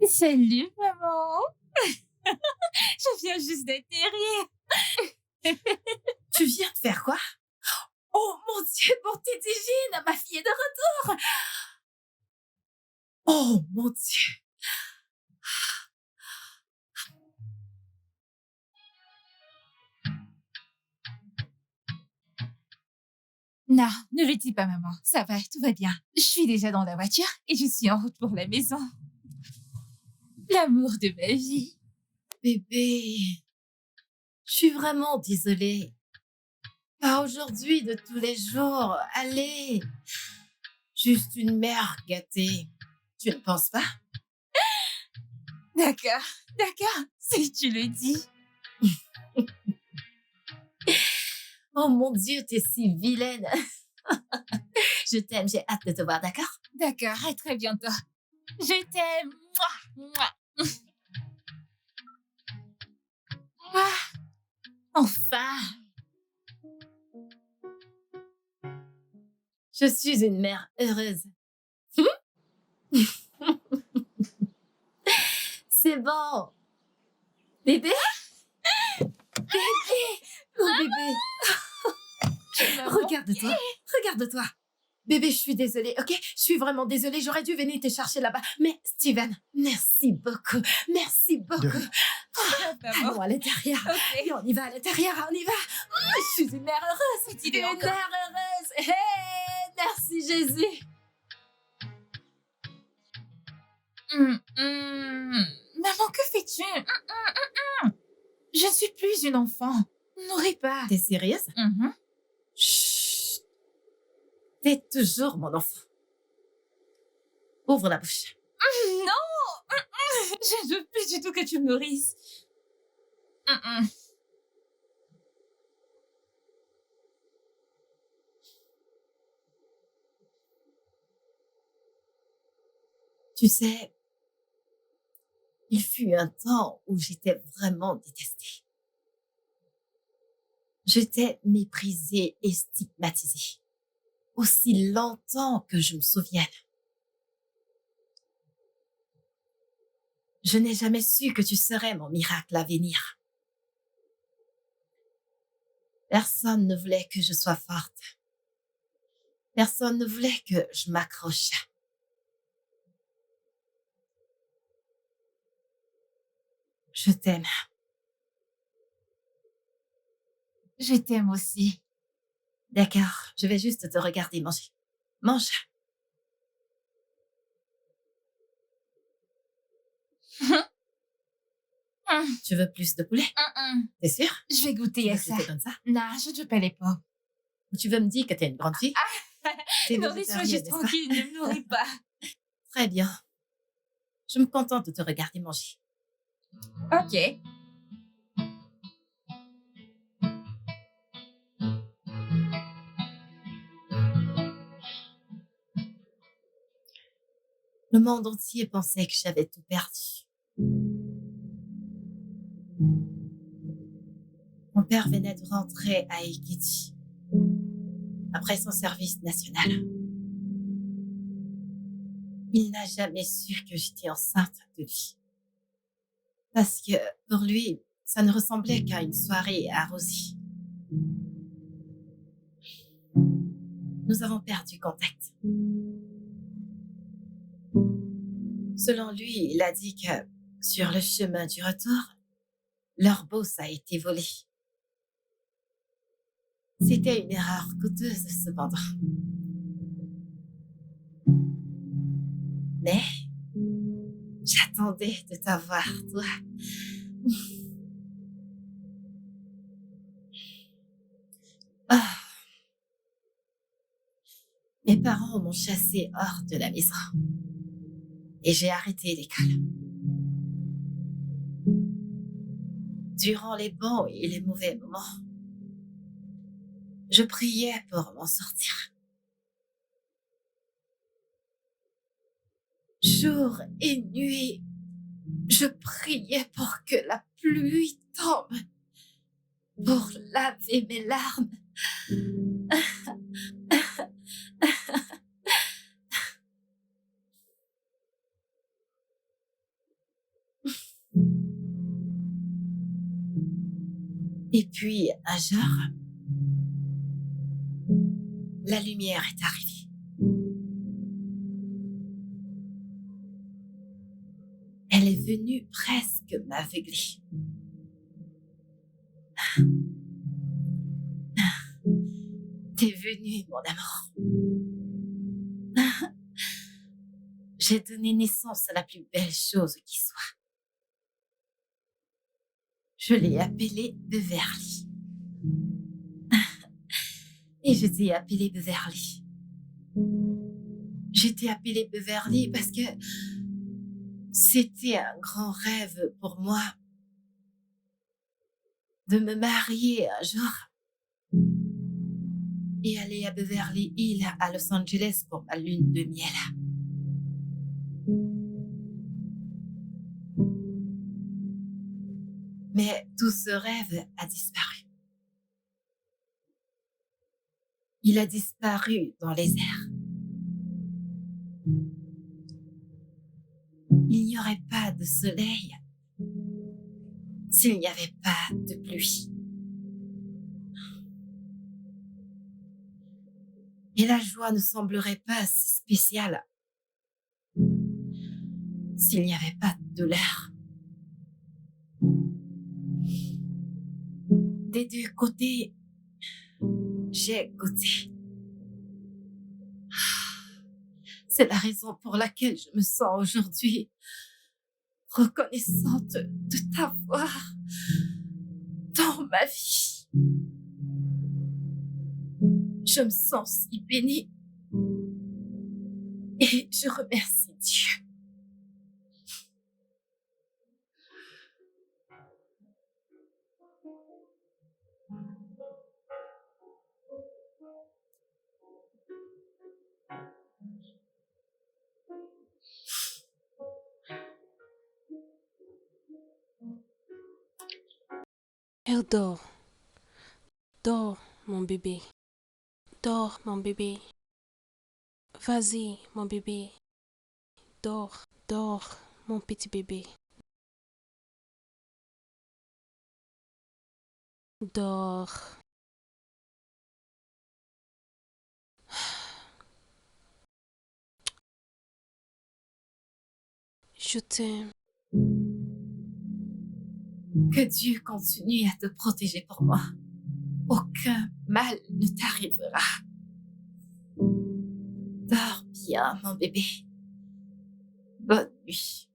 Salut, maman. Je viens juste d'atterrir. Tu viens de faire quoi? Oh mon Dieu, mon Tétigine, ma fille est de retour. Oh mon Dieu. Non, ne le dis pas, maman. Ça va, tout va bien. Je suis déjà dans la voiture et je suis en route pour la maison. L'amour de ma vie. Bébé, je suis vraiment désolée. Pas aujourd'hui, de tous les jours. Allez, juste une mère gâtée. Tu ne penses pas? D'accord, si tu le dis. Oh mon Dieu, t'es si vilaine. Je t'aime, j'ai hâte de te voir, d'accord? D'accord, à très bientôt. Je t'aime. Mouah, mouah. Ah, enfin. Je suis une mère heureuse. C'est bon. Bébé? Bébé! Mon bébé! Regarde-toi, regarde-toi. Bébé, je suis désolée, ok? Je suis vraiment désolée, j'aurais dû venir te chercher là-bas. Mais Steven, merci beaucoup, merci beaucoup. Allons à l'intérieur. Ok. Et on y va à l'intérieur, on y va. Je suis une mère heureuse. Cette idée Une encore. mère heureuse. Hey, merci Jésus. Maman, que fais-tu? Je ne suis plus une enfant. Nourris pas. T'es sérieuse? Chut. T'es toujours mon enfant. Ouvre la bouche. Non. Je ne veux plus du tout que tu me nourrisses. Tu sais, il fut un temps où j'étais vraiment détestée. J'étais méprisée et stigmatisée. Aussi longtemps que je me souvienne. Je n'ai jamais su que tu serais mon miracle à venir. Personne ne voulait que je sois forte. Personne ne voulait que je m'accroche. Je t'aime. Je t'aime aussi. D'accord, je vais juste te regarder manger. Mange. Tu veux plus de poulet? T'es sûre? Je vais Tu goûter veux à que ça. je te donne ça? Non, je ne veux pas les pommes. Ou tu veux me dire que t'es une grande fille? T'es Nourris-moi végétarienne, juste n'est-ce pas? tranquille, ne me nourris pas. Très bien. Je me contente de te regarder manger. Ok. Le monde entier pensait que j'avais tout perdu. Mon père venait de rentrer à Ekiti après son service national. Il n'a jamais su que j'étais enceinte de lui. Parce que pour lui, ça ne ressemblait qu'à une soirée arrosée. Nous avons perdu contact. Selon lui, il a dit que sur le chemin du retour, leur boss a été volé. C'était une erreur coûteuse cependant. Mais j'attendais de t'avoir, toi. Ah. Mes parents m'ont chassée hors de la maison. Et j'ai arrêté l'école. Durant les bons et les mauvais moments, je priais pour m'en sortir. Jour et nuit, je priais pour que la pluie tombe, pour laver mes larmes. Et puis, un jour, la lumière est arrivée. Elle est venue presque m'aveugler. T'es venu, mon amour. J'ai donné naissance à la plus belle chose qui soit. Je l'ai appelé Beverly. Et je t'ai appelé Beverly. Je t'ai appelé Beverly parce que c'était un grand rêve pour moi de me marier un jour et aller à Beverly Hills à Los Angeles pour ma lune de miel. Mais tout ce rêve a disparu. Il a disparu dans les airs. Il n'y aurait pas de soleil s'il n'y avait pas de pluie. Et la joie ne semblerait pas si spéciale s'il n'y avait pas de douleur. Des deux côtés, j'ai goûté. C'est la raison pour laquelle je me sens aujourd'hui reconnaissante de t'avoir dans ma vie. Je me sens si bénie et je remercie Dieu. Elle dort. Dors, mon bébé. Dors, mon bébé. Vas-y, mon bébé. Dors, dors, mon petit bébé. Dors. Je t'aime. Que Dieu continue à te protéger pour moi. Aucun mal ne t'arrivera. Dors bien, mon bébé. Bonne nuit.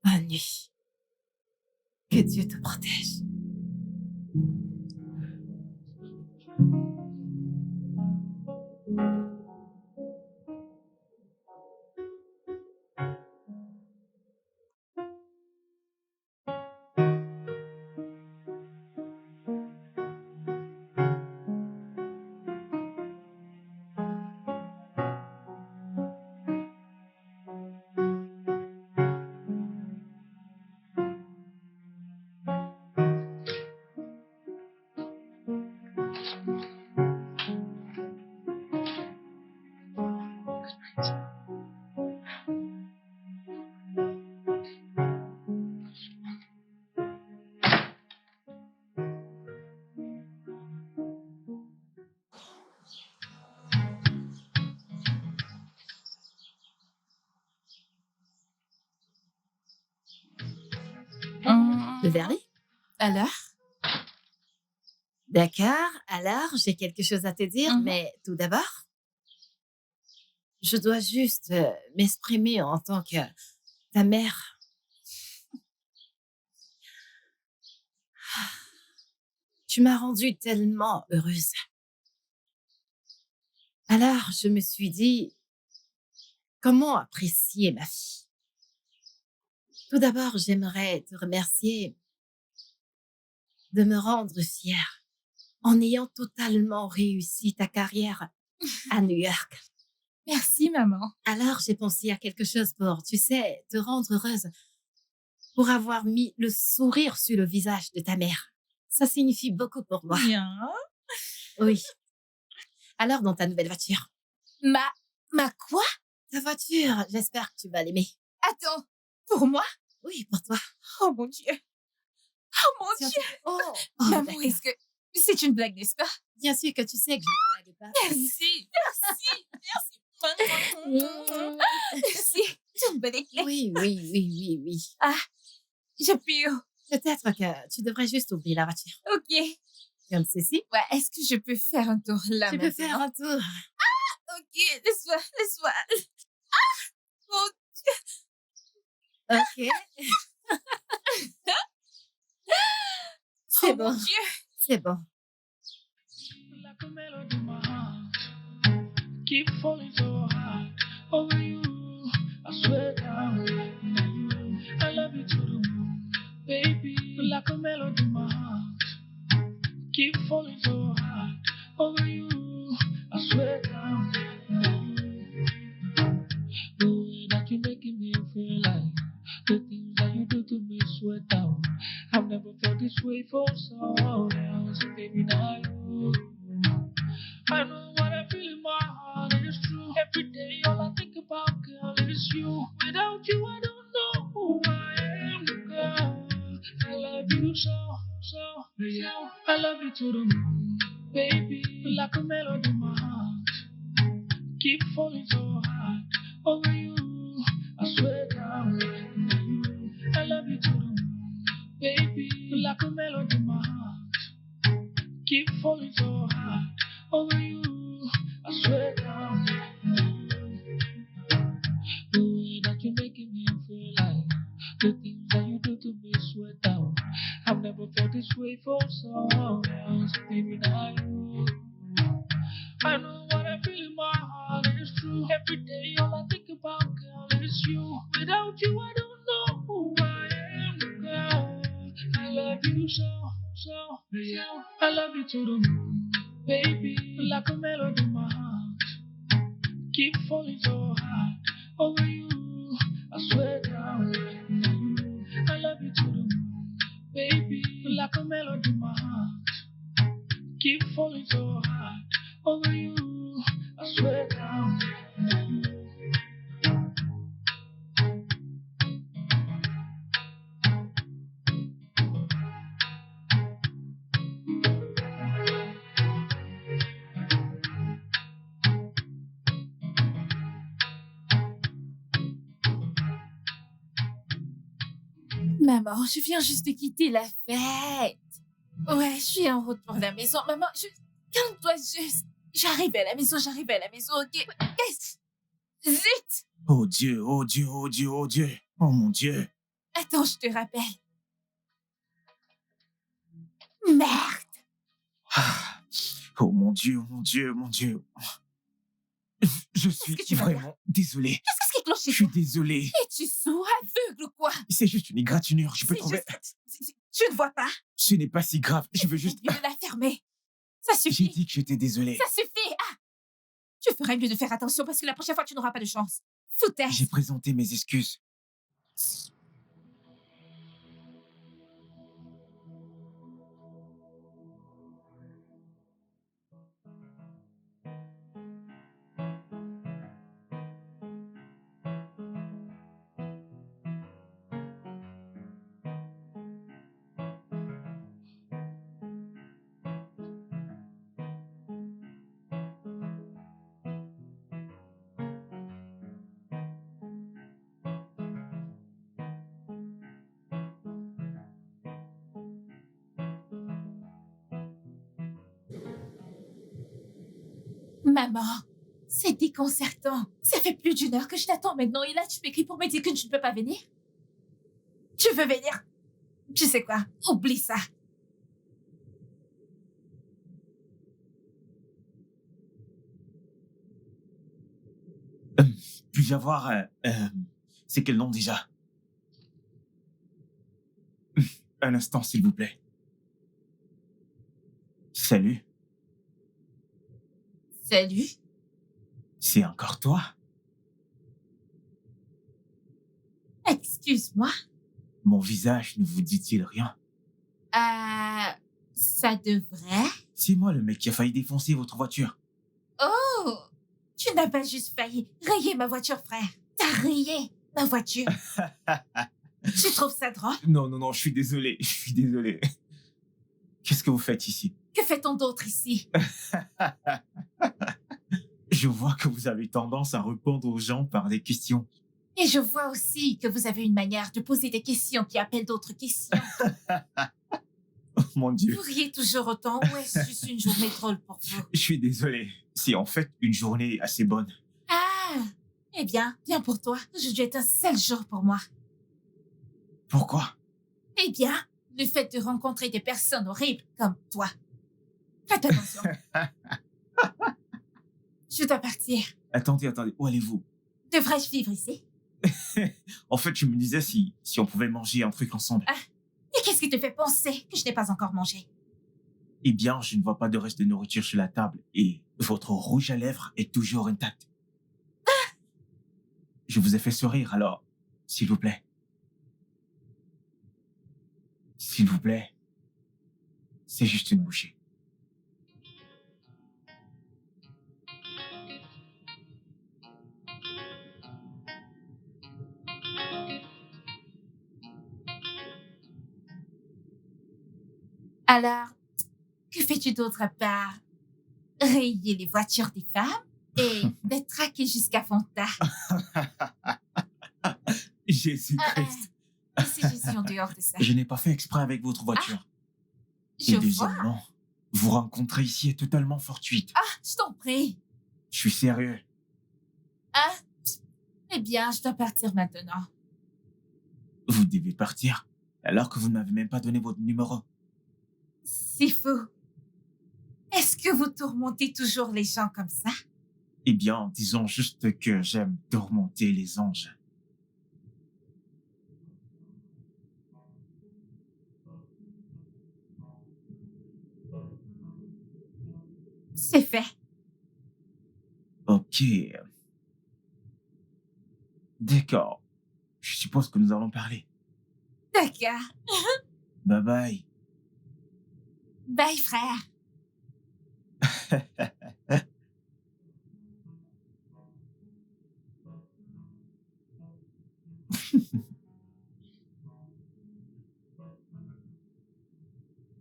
Bonne nuit. Que Dieu te protège. Beverly? Alors? D'accord, alors j'ai quelque chose à te dire, Mhm. mais tout d'abord, je dois juste m'exprimer en tant que ta mère. Tu m'as rendue tellement heureuse. Alors, je me suis dit, comment apprécier ma fille? Tout d'abord, j'aimerais te remercier de me rendre fière en ayant totalement réussi ta carrière à New York. Merci, maman. Alors, j'ai pensé à quelque chose pour, tu sais, te rendre heureuse, pour avoir mis le sourire sur le visage de ta mère. Ça signifie beaucoup pour moi. Bien. Oui. Alors, dans ta nouvelle voiture. Ma quoi? Ta voiture, j'espère que tu vas l'aimer. Attends, pour moi? Oui, pour toi. Oh mon Dieu. Oh mon Si on Dieu! te fait- Oh, Maman, d'accord. est-ce que c'est une blague, n'est-ce pas? Bien sûr que tu sais que je ne blague pas. Merci, merci, merci. Mm. Merci, c'est une bonne éclair. Oui, oui, oui, oui, oui. J'appuie. Peut-être que tu devrais juste ouvrir la voiture. OK. Comme ceci. Ouais, est-ce que je peux faire un tour là Tu peux faire maintenant? un tour. OK, laisse-moi. Oh, Ok. C'est oh bon. mon Dieu. C'est bon. Like a melody in my heart. Keep falling so hard over you. I swear down. I love you to the moon, baby. Like a melody in my heart. Keep falling so hard over you. I swear down. The way that you're making me feel like the things that you do to me sweat down. I've never felt this way for someone else, baby. Now you. I know what I feel in my heart, it is true. Every day, all I think about, girl, is you. Without you, I don't know who I am, girl. I love you so, so, so. I love you to the moon, baby. Like a melody in my heart. Keep falling so hard over you. I swear down. I love you to the moon, baby. Like a melody in my heart. Keep falling so hard over you. I swear down. The way that you're making me feel like the things that you do to me sweat down. I've never felt this way for someone else, baby. Now you. I know what I feel in my heart is true. Every day, all I think about, girl, is you. Without you, I don't know who I am, girl. I love you so, so, so. I love you to the moon, baby. Like a melody in my heart. Keep falling so hard over you. I swear down. I love you to the moon, baby. Like a melody in my heart. Keep falling so hard over you. I swear down. Maman, je viens juste de quitter la fête. Ouais, je suis en route pour la maison. Maman, calme-toi juste. J'arrive à la maison, ok? Qu'est-ce? Zut! Oh Dieu, oh Dieu, oh Dieu, oh Dieu. Oh mon Dieu. Attends, je te rappelle. Merde! Ah. Oh mon Dieu, mon Dieu, mon Dieu. Je suis que tu vas vraiment désolé. Qu'est-ce qui cloche Je chez suis toi? désolé. Es-tu sourd, aveugle ou quoi? C'est juste une égratignure. Je peux C'est trouver. Tu ne vois pas? Ce n'est pas si grave. Je veux juste. Mieux de la fermer. Ça J'ai suffit. dit que j'étais désolé. Ça suffit. Ah! Tu ferais mieux de faire attention parce que la prochaine fois, tu n'auras pas de chance. Foutaise. J'ai présenté mes excuses. Maman, c'est déconcertant. Ça fait plus d'1 heure que je t'attends maintenant et là, tu m'écris pour me dire que tu ne peux pas venir? Tu veux venir? Tu sais quoi? Oublie ça. Puis-je avoir. C'est quel nom déjà? Un instant, s'il vous plaît. Salut. Salut. C'est encore toi? Excuse-moi. Mon visage ne vous dit-il rien? Ça devrait. C'est moi le mec qui a failli défoncer votre voiture. Oh, tu n'as pas juste failli rayer ma voiture, frère. T'as rayé ma voiture. Tu trouves ça drôle? Non, non, non, je suis désolé. Je suis désolé. Qu'est-ce que vous faites ici? Que fait-on d'autre ici? Je vois que vous avez tendance à répondre aux gens par des questions. Et je vois aussi que vous avez une manière de poser des questions qui appellent d'autres questions. Oh mon Dieu. Vous riez toujours autant ou est-ce juste une journée drôle pour vous? Je suis désolé. C'est en fait une journée assez bonne. Ah! Eh bien pour toi. Aujourd'hui est un seul jour pour moi. Pourquoi? Eh bien, le fait de rencontrer des personnes horribles comme toi. Faites attention. Je dois partir. Attendez, où allez-vous? Devrais-je vivre ici? En fait, je me disais si on pouvait manger un truc ensemble. Et qu'est-ce qui te fait penser que je n'ai pas encore mangé? Eh bien, je ne vois pas de reste de nourriture sur la table et votre rouge à lèvres est toujours intact. Je vous ai fait sourire, alors, s'il vous plaît. S'il vous plaît. C'est juste une bouchée. Alors, que fais-tu d'autre à part rayer les voitures des femmes et les traquer jusqu'à Fonta? Jésus-Christ. C'est Jésus en dehors de ça. Je n'ai pas fait exprès avec votre voiture. Je Et vois. deuxièmement, vous rencontrer ici est totalement fortuite. Je t'en prie. Je suis sérieux. Eh bien, je dois partir maintenant. Vous devez partir, alors que vous ne m'avez même pas donné votre numéro. C'est fou. Est-ce que vous tourmentez toujours les gens comme ça? Eh bien, disons juste que j'aime tourmenter les anges. C'est fait. Ok. D'accord. Je suppose que nous allons parler. D'accord. Bye bye. Bye, frère.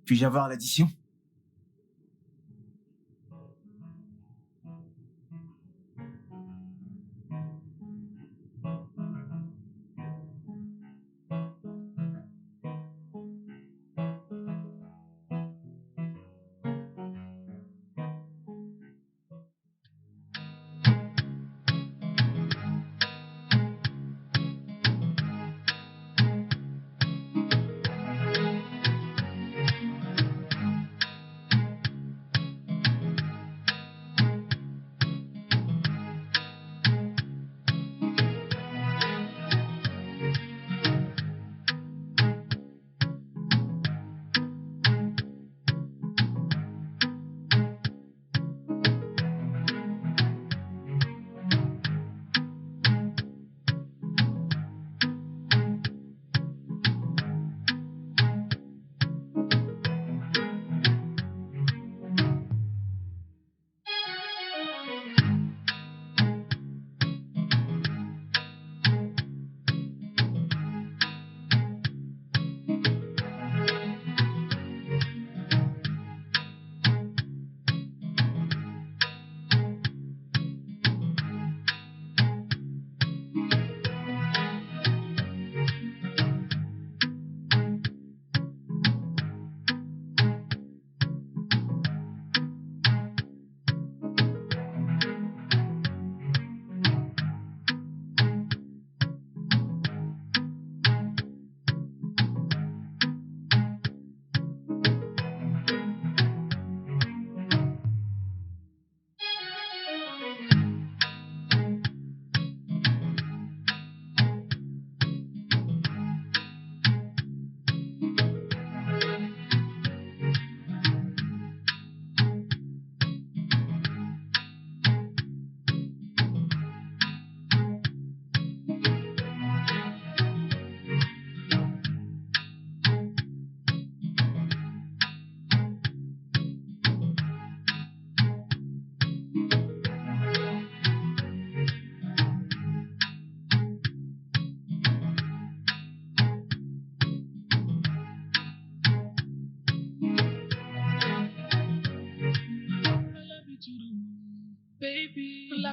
Puis-je avoir l'addition?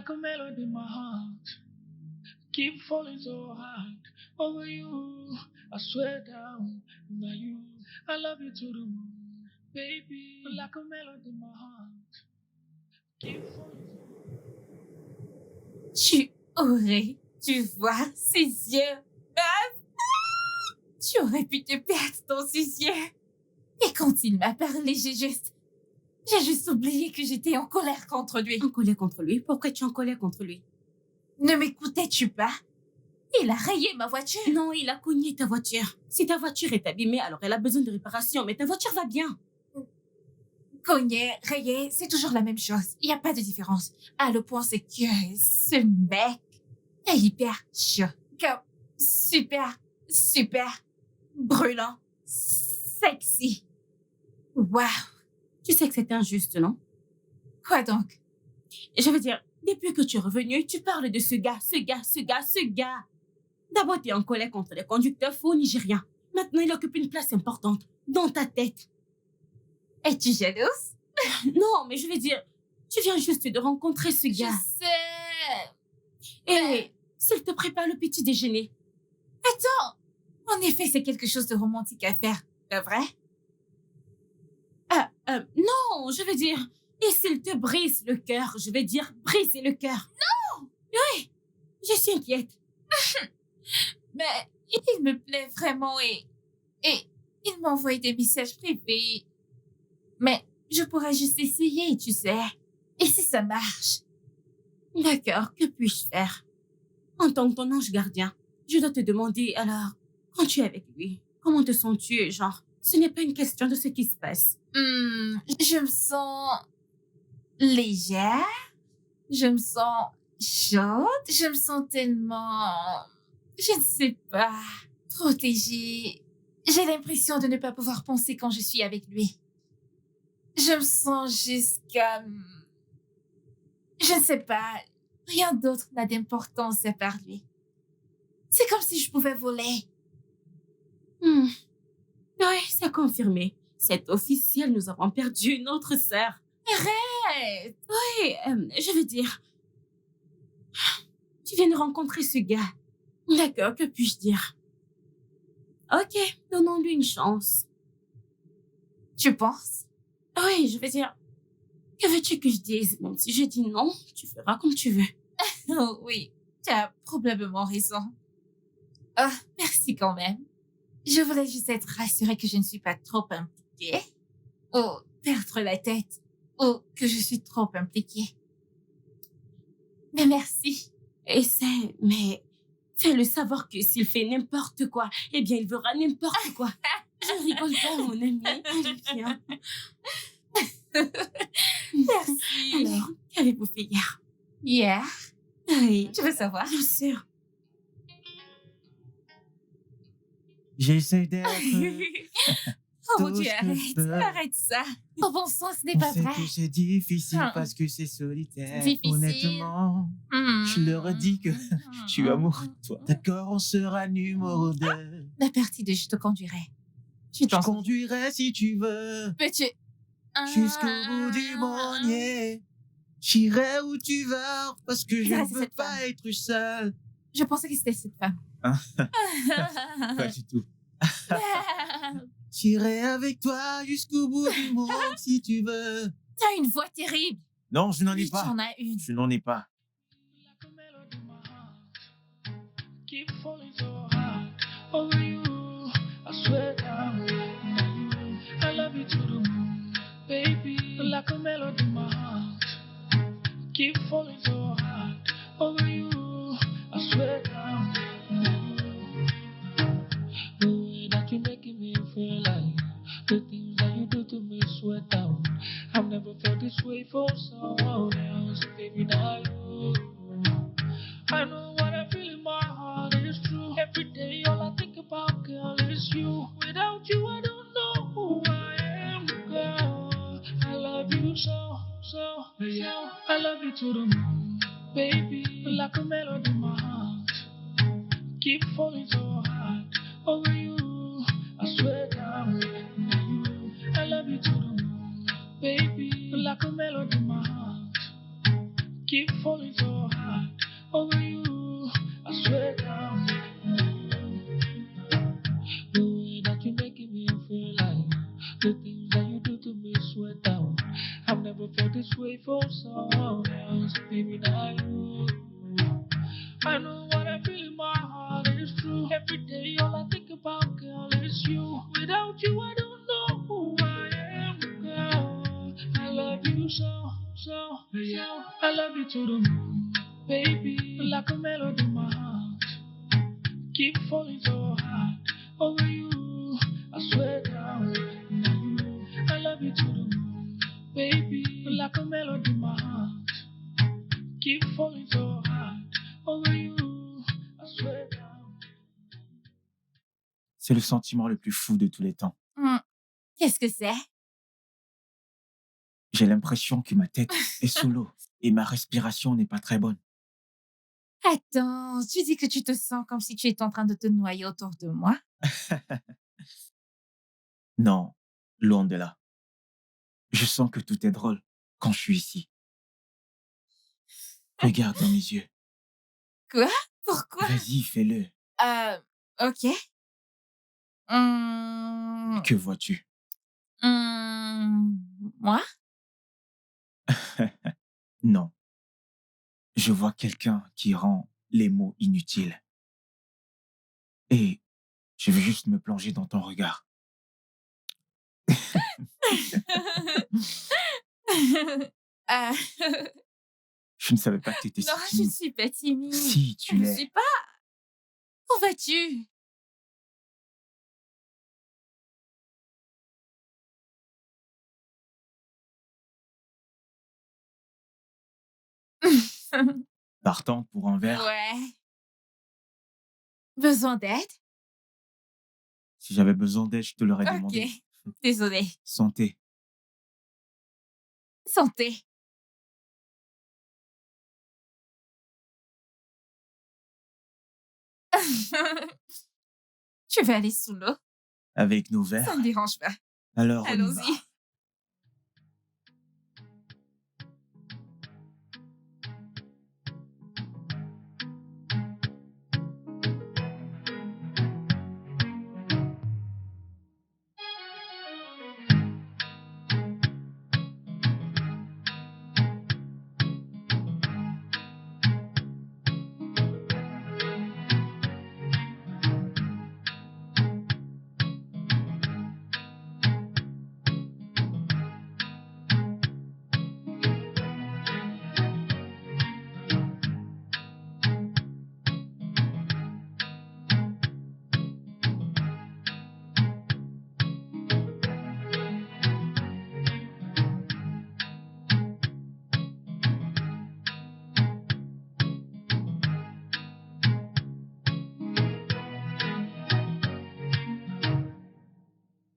like a melody in my heart. Keep falling so hard over you. I swear down, now you. I love you to the moon, baby. Like a melody in my heart. Keep falling. Tu aurais dû voir ses yeux. Ah! Tu aurais pu te perdre dans ses yeux. Et quand il m'a parlé, j'ai juste oublié que j'étais en colère contre lui. En colère contre lui? Pourquoi tu es en colère contre lui? Ne m'écoutais-tu pas? Il a rayé ma voiture. Non, il a cogné ta voiture. Si ta voiture est abîmée, alors elle a besoin de réparation, mais ta voiture va bien. Cogné, rayé, c'est toujours la même chose. Il n'y a pas de différence. Ah, le point, c'est que ce mec est hyper chaud. Comme super brûlant, sexy. Waouh. Tu sais que c'est injuste, non? Quoi donc? Je veux dire, depuis que tu es revenu, tu parles de ce gars. D'abord, tu es en colère contre les conducteurs faux nigériens. Maintenant, il occupe une place importante dans ta tête. Es-tu jalouse? Non, mais je veux dire, tu viens juste de rencontrer ce Je gars. sais. Et s'il te prépare le petit déjeuner. Attends. En effet, c'est quelque chose de romantique à faire. Pas vrai? Non, je veux dire, et s'il te brise le cœur, je veux dire, briser le cœur. Non! Oui, je suis inquiète. Mais il me plaît vraiment et il m'envoie des messages privés. Mais je pourrais juste essayer, tu sais. Et si ça marche? D'accord, que puis-je faire? En tant que ton ange gardien, je dois te demander, alors, quand tu es avec lui, comment te sens-tu? Genre, ce n'est pas une question de ce qui se passe. Je me sens légère. Je me sens chaude. Je me sens tellement... Je ne sais pas. Protégée. J'ai l'impression de ne pas pouvoir penser quand je suis avec lui. Je me sens juste comme... Je ne sais pas. Rien d'autre n'a d'importance à part lui. C'est comme si je pouvais voler. Oui, c'est confirmé. C'est officiel, nous avons perdu notre sœur. Arrête! Oui, je veux dire... Tu viens de rencontrer ce gars. D'accord, que puis-je dire? Ok, donnons-lui une chance. Tu penses? Oui, je veux dire... Que veux-tu que je dise? Même si je dis non, tu feras comme tu veux. Oh oui, tu as probablement raison. Oh, merci quand même. Je voulais juste être rassurée que je ne suis pas trop impliquée. Ou perdre la tête. Ou que je suis trop impliquée. Mais merci. Essaie, mais fais-le savoir que s'il fait n'importe quoi, eh bien, il verra n'importe quoi. Je rigole pas, mon ami. Allez, viens. Merci. Alors, qu'avez-vous fait hier? Hier? Oui, Tu veux savoir? bien sûr. J'essaie d'être... Oh mon tout Dieu, ce que je peux. arrête ça. Oh bon sang, ce n'est On pas sait vrai. que c'est difficile Ah. parce que c'est solitaire. Difficile. Honnêtement, je leur ai dit que je suis amoureux de toi. D'accord, on sera numéro 2. La partie de je te conduirai. Tu Je t'en conduirai si tu veux, peux-tu... jusqu'au bout du monde. J'irai où tu vas parce que je Ça, ne c'est veux cette pas être seul. Je pensais que c'était cette femme. Pas du tout. J'irai avec toi jusqu'au bout du monde si tu veux. T'as une voix terrible. Non, je n'en ai Oui, tu pas. en as une. Je n'en ai pas. Like a melody in my heart. Keep falling so hard over you. I swear down. I love you to the moon, baby. Like a melody in my heart. Keep falling so hard over you. I swear down. The way that you're making me feel like the things that you do to me sweat down. I've never felt this way for someone else, baby. Now you. I know what I feel in my heart is true. Every day, all I think about, girl, is you. Without you, I don't know who I am, girl. I love you so. I love you to the moon, baby. Like a melody in my heart. Keep falling so hard over you. I swear down. I love you to the moon, baby. Like a melody in my heart. Keep keep falling so hard over you. I swear down. The way that you're making me feel like the things that you do to me sweat down. I've never felt this way for someone else, baby, not you. I know what I feel in my heart is true. Every day all I think about, girl, is you. Without you, I don't know who I am, girl. I love you so, so, so. I love you to the moon, baby. Like a melody in my heart. Keep falling so hard over you. I swear down. I love you to the moon, baby. Like a melody in my heart. Keep falling so hard over you. I swear down. C'est le sentiment le plus fou de tous les temps. Qu'est-ce que c'est? J'ai l'impression que ma tête est sous l'eau et ma respiration n'est pas très bonne. Attends, tu dis que tu te sens comme si tu étais en train de te noyer autour de moi? Non, loin de là. Je sens que tout est drôle quand je suis ici. Regarde dans mes yeux. Quoi? Pourquoi? Vas-y, fais-le. Ok. Que vois-tu? Moi? Non. Je vois quelqu'un qui rend les mots inutiles. Et je veux juste me plonger dans ton regard. Euh, Je ne savais pas que tu étais si non, je ne timide. suis pas timide. Si, tu Je ne l'es. suis pas. Où vas-tu? Partante pour un verre. Ouais. Besoin d'aide? Si j'avais besoin d'aide, je te l'aurais demandé. Ok. Désolée. Santé. Santé. Tu veux aller sous l'eau? Avec nos verres. Ça ne me dérange pas. Alors, on y va. Allons-y.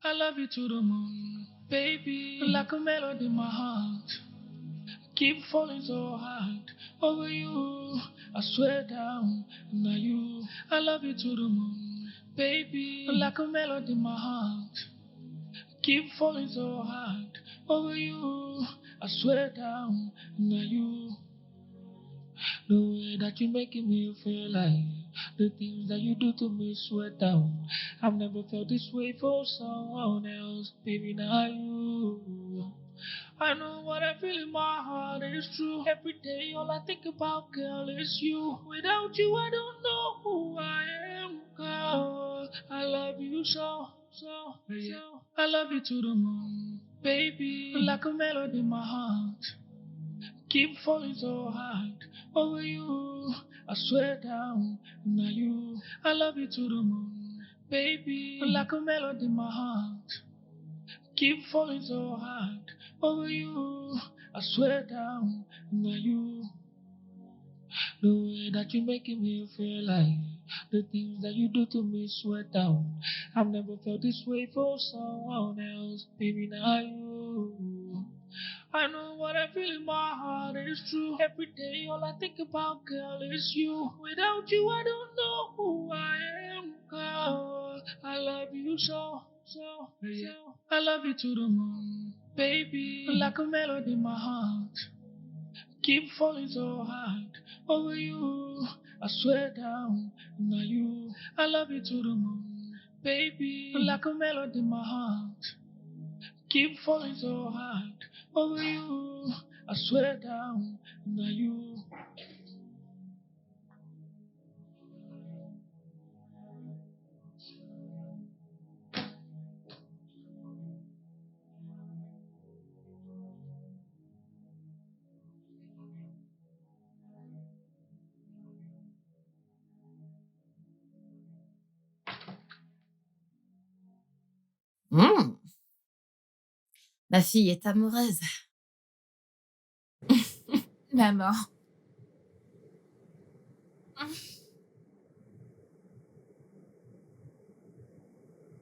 I love you to the moon, baby. Like a melody in my heart. Keep falling so hard over you. I swear down, now you. I love you to the moon, baby. Like a melody in my heart. Keep falling so hard over you. I swear down, now you. The way that you're making me feel like the things that you do to me sweat down. I've never felt this way for someone else, baby, not you. I know what I feel in my heart is true. Every day all I think about, girl, is you. Without you, I don't know who I am, girl. I love you so, so, so. I love you to the moon, baby. Like a melody in my heart. Keep falling so hard over you. I swear down, now you. I love you to the moon, baby. Like a melody in my heart. Keep falling so hard over you. I swear down, now you. The way that you're making me feel like the things that you do to me sweat down. I've never felt this way for someone else, baby, not you. I know what I feel in my heart is true. Every day all I think about, girl, is you. Without you, I don't know who I am, girl. I love you so, so, so. I love you to the moon, baby. Like a melody in my heart. Keep falling so hard over you. I swear down, now you. I love you to the moon, baby, like a melody in my heart. Keep falling so hard over you. I swear down, now you. Hmm, ma fille est amoureuse. Maman.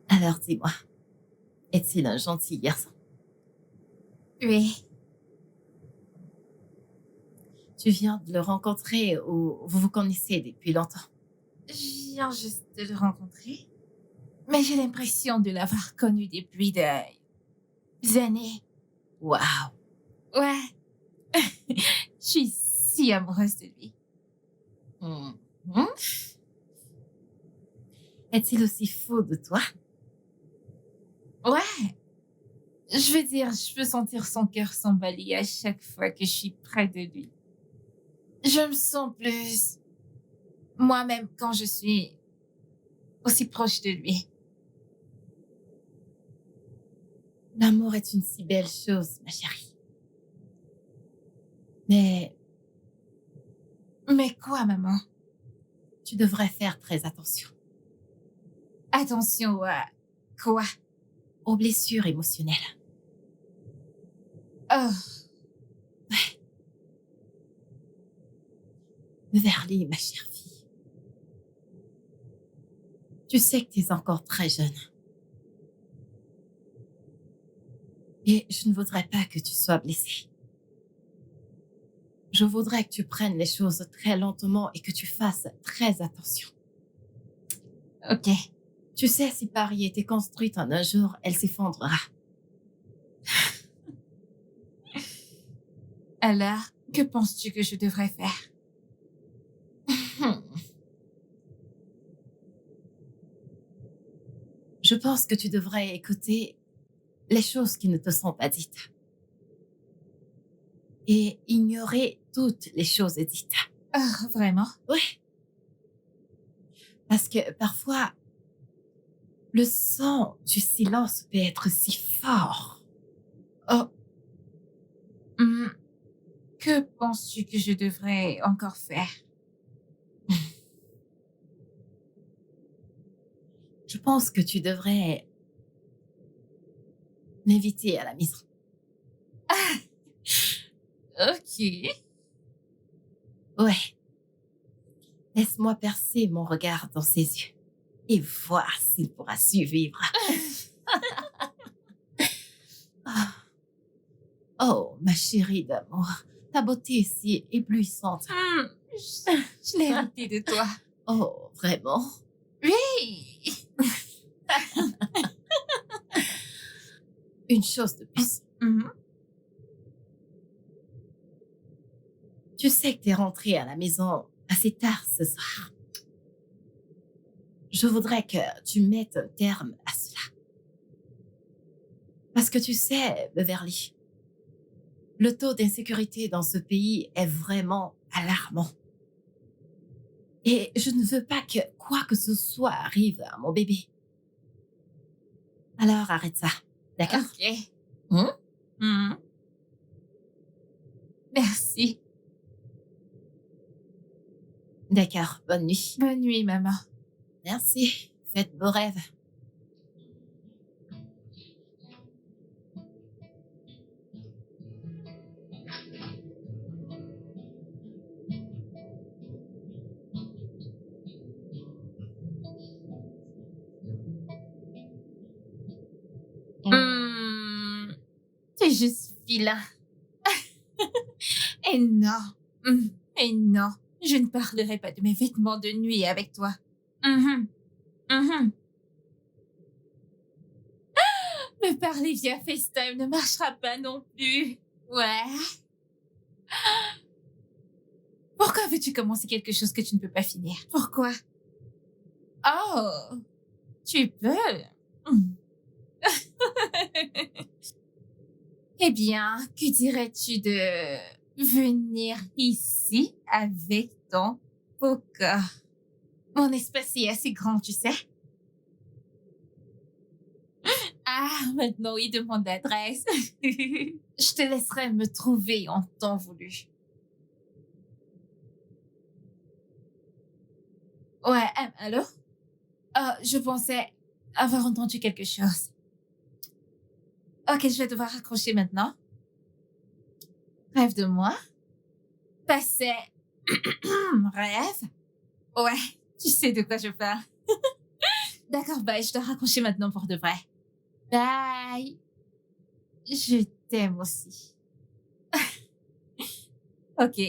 Alors dis-moi, est-il un gentil garçon? Oui. Tu viens de le rencontrer ou vous vous connaissez depuis longtemps? Je viens juste de le rencontrer. Mais j'ai l'impression de l'avoir connu depuis des années. Waouh! Ouais. Je suis si amoureuse de lui. Mhm. Est-il aussi fou de toi? Ouais. Je veux dire, je peux sentir son cœur s'emballer à chaque fois que je suis près de lui. Je me sens plus moi-même quand je suis aussi proche de lui. L'amour est une si belle chose, ma chérie. Mais Mais quoi, maman? tu devrais faire très attention Attention à quoi? aux blessures émotionnelles. Oh, Verly, ma chère fille, tu sais que tu es encore très jeune. Et je ne voudrais pas que tu sois blessée. Je voudrais que tu prennes les choses très lentement et que tu fasses très attention. ok. Tu sais, si Paris était construite en un jour, elle s'effondrera. Alors, que penses-tu que je devrais faire? Je pense que tu devrais écouter les choses qui ne te sont pas dites et ignorer toutes les choses dites. Oh, vraiment? Oui. Parce que parfois, le son du silence peut être si fort. Oh. Hmm. Que penses-tu que je devrais encore faire? Je pense que tu devrais m'inviter à la maison. Ok. Ouais. Laisse-moi percer mon regard dans ses yeux et voir s'il pourra survivre. Ah. Oh, ma chérie d'amour, ta beauté est si éblouissante. Hmm. Je l'ai hérité de toi. Oh, vraiment? Oui. Une chose de plus. Mhm. Tu sais que t'es rentrée à la maison assez tard ce soir. Je voudrais que tu mettes un terme à cela. Parce que tu sais, Beverly, le taux d'insécurité dans ce pays est vraiment alarmant. Et je ne veux pas que quoi que ce soit arrive à mon bébé. Alors arrête ça, d'accord? Ok. Hein? Mhm. Merci. D'accord, bonne nuit. Bonne nuit, maman. Merci, faites beaux rêves. Hmm. C'est juste vilain. Et non. Et non. Je ne parlerai pas de mes vêtements de nuit avec toi. Mhm. Mhm. Me parler via FaceTime ne marchera pas non plus. Ouais. Pourquoi veux-tu commencer quelque chose que tu ne peux pas finir? Pourquoi? Oh, tu peux. Hmm. Eh bien, que dirais-tu de venir ici avec ton poker? Mon espace est assez grand, tu sais. Ah, maintenant, oui, demande l'adresse. Je te laisserai me trouver en temps voulu. Ouais, allô? Je pensais avoir entendu quelque chose. Ok, je vais devoir raccrocher maintenant. Rêve de moi. Passé. Rêve. Ouais, tu sais de quoi je parle. D'accord, bye, je dois raccrocher maintenant pour de vrai. Bye. Je t'aime aussi. Ok,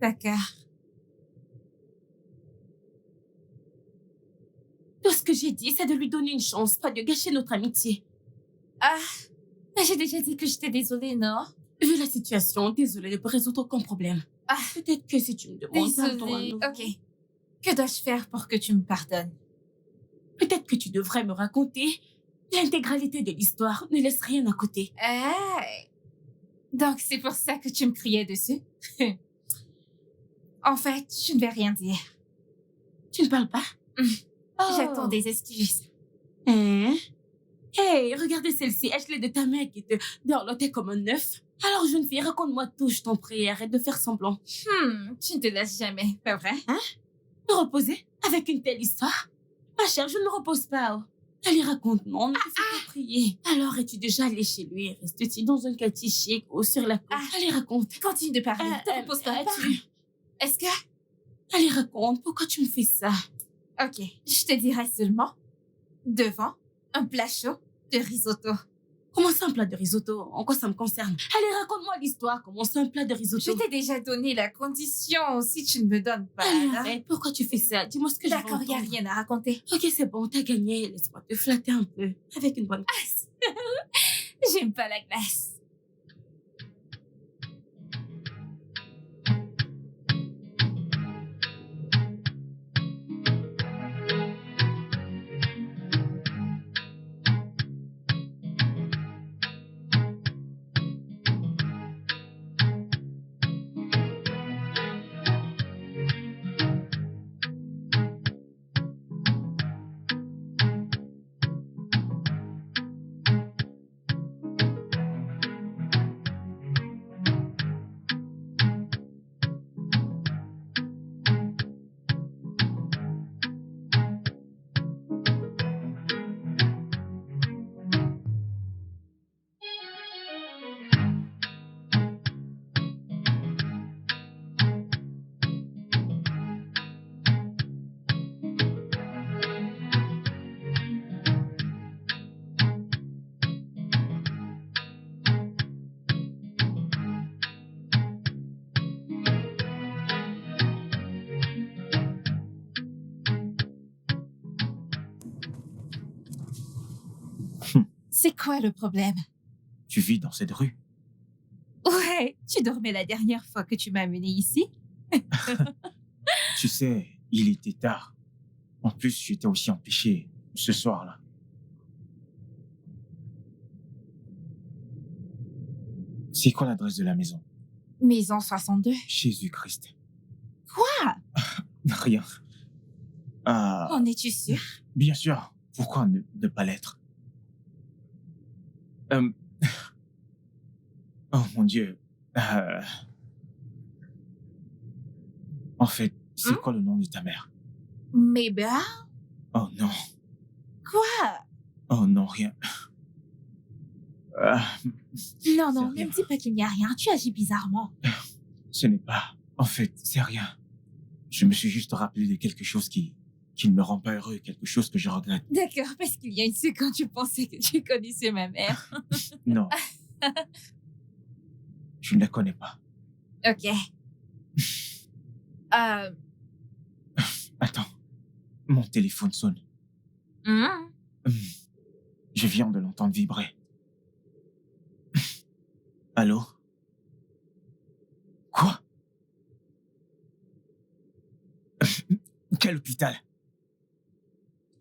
d'accord. Tout ce que j'ai dit, c'est de lui donner une chance, pas de gâcher notre amitié. Ah, mais j'ai déjà dit que j'étais désolée, non? Vu la situation, désolée, ne peux résoudre aucun problème. Ah, Peut-être que si tu me demandes pardon à désolée. nouveau, Ok. Que dois-je faire pour que tu me pardonnes? peut-être que tu devrais me raconter l'intégralité de l'histoire. Ne laisse rien à côté. Hey. Donc, c'est pour ça que tu me criais dessus? En fait, je ne vais rien dire. Tu ne parles pas? J'attends des excuses. Hein? Hey, regardez celle-ci. Ashley de ta mère qui te dorlotait comme un œuf. Alors, jeune fille, raconte-moi tout, je t'en prie. Arrête de faire semblant. Tu ne te laisses jamais, pas vrai? Me reposer avec une telle histoire? Ma chère, je ne me repose pas. Oh. Allez, raconte-moi, on ne te fait pas prier. Alors, es-tu déjà allé chez lui? Restes-tu dans un quartier chic ou sur la côte? Allez, raconte. Continue de parler. Ne te repose pas. Est-ce que... Allez, raconte. Pourquoi tu me fais ça? Ok, je te dirai seulement devant un plat chaud de risotto. Comment ça, un plat de risotto? En quoi ça me concerne? Allez, raconte-moi l'histoire. Comment ça, un plat de risotto? Je t'ai déjà donné la condition si tu ne me donnes pas. Allez, hein? arrête. Pourquoi tu fais ça? Dis-moi ce que je veux D'accord, il n'y a entendre. rien à raconter. Ok, c'est bon, t'as gagné. Laisse-moi te flatter un peu. Avec une bonne glace. J'aime pas la glace. C'est quoi le problème? Tu vis dans cette rue? Ouais, tu dormais la dernière fois que tu m'as amené ici? Tu sais, il était tard. En plus, j'étais aussi empêché ce soir-là. C'est quoi l'adresse de la maison? Maison 62. Jésus-Christ. Quoi? Rien. Ah, En es-tu sûr? bien sûr. Pourquoi ne pas l'être? Euh, Oh mon Dieu. En fait, c'est quoi le nom de ta mère? Mabel? Oh non. Quoi? Oh non, rien. Non, non, C'est ne me dis pas qu'il n'y a rien. Tu agis bizarrement. Ce n'est pas... En fait, c'est rien. Je me suis juste rappelé de quelque chose qui ne me rend pas heureux, quelque chose que je regrette. D'accord, parce qu'il y a une seconde, tu pensais que tu connaissais ma mère. Non. Je ne la connais pas. Ok. Attends. Mon téléphone sonne. Je viens de l'entendre vibrer. Allô? Quoi? Quel hôpital?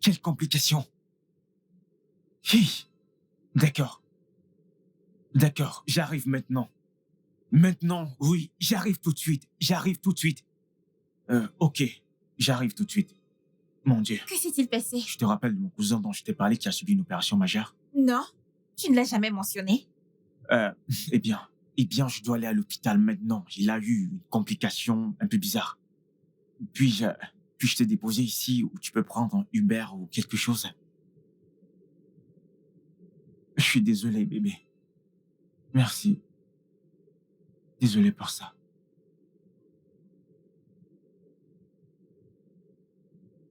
Quelles complications? Hi. D'accord. D'accord, j'arrive maintenant. Maintenant, oui, j'arrive tout de suite. J'arrive tout de suite. Ok, j'arrive tout de suite. Mon Dieu. Que s'est-il passé? Je te rappelle de mon cousin dont je t'ai parlé qui a subi une opération majeure? Non, tu ne l'as jamais mentionné. Eh bien, je dois aller à l'hôpital maintenant. Il a eu une complication un peu bizarre. Puis-je te déposer ici où tu peux prendre un Uber ou quelque chose? Je suis désolé, bébé. Merci. Désolé pour ça.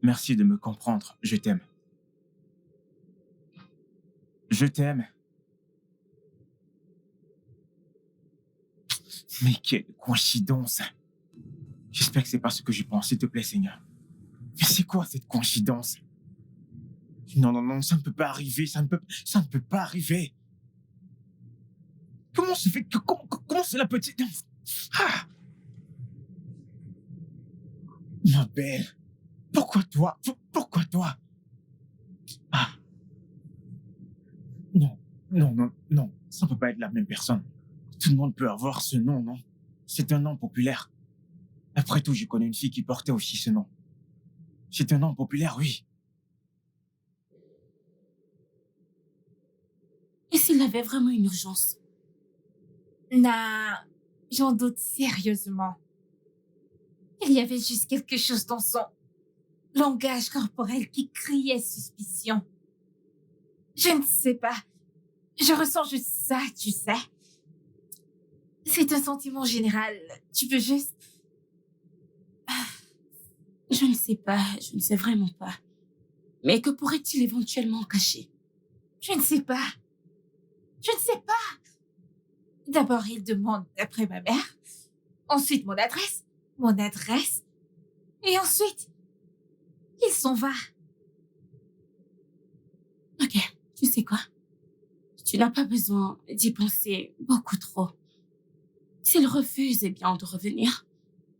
Merci de me comprendre. Je t'aime. Je t'aime. Mais quelle coïncidence. J'espère que c'est pas ce que je pense, s'il te plaît, Seigneur. Mais c'est quoi cette coïncidence? Non, non, non, ça ne peut pas arriver, ça ne peut pas arriver. Comment se fait que, comment cela peut... Ah! Ma belle, pourquoi toi? Pourquoi toi? Ah. Non, non, non, non, ça ne peut pas être la même personne. Tout le monde peut avoir ce nom, non? C'est un nom populaire. Après tout, je connais une fille qui portait aussi ce nom. C'est un nom populaire, oui. Et s'il avait vraiment une urgence? Non, j'en doute sérieusement. Il y avait juste quelque chose dans son langage corporel qui criait suspicion. Je ne sais pas. Je ressens juste ça, tu sais. C'est un sentiment général. Tu peux juste... Je ne sais pas, je ne sais vraiment pas. Mais que pourrait-il éventuellement cacher? Je ne sais pas. Je ne sais pas. D'abord, il demande après ma mère. Ensuite, mon adresse. Et ensuite, il s'en va. Ok, tu sais quoi? Tu n'as pas besoin d'y penser beaucoup trop. S'il refuse, eh bien, de revenir,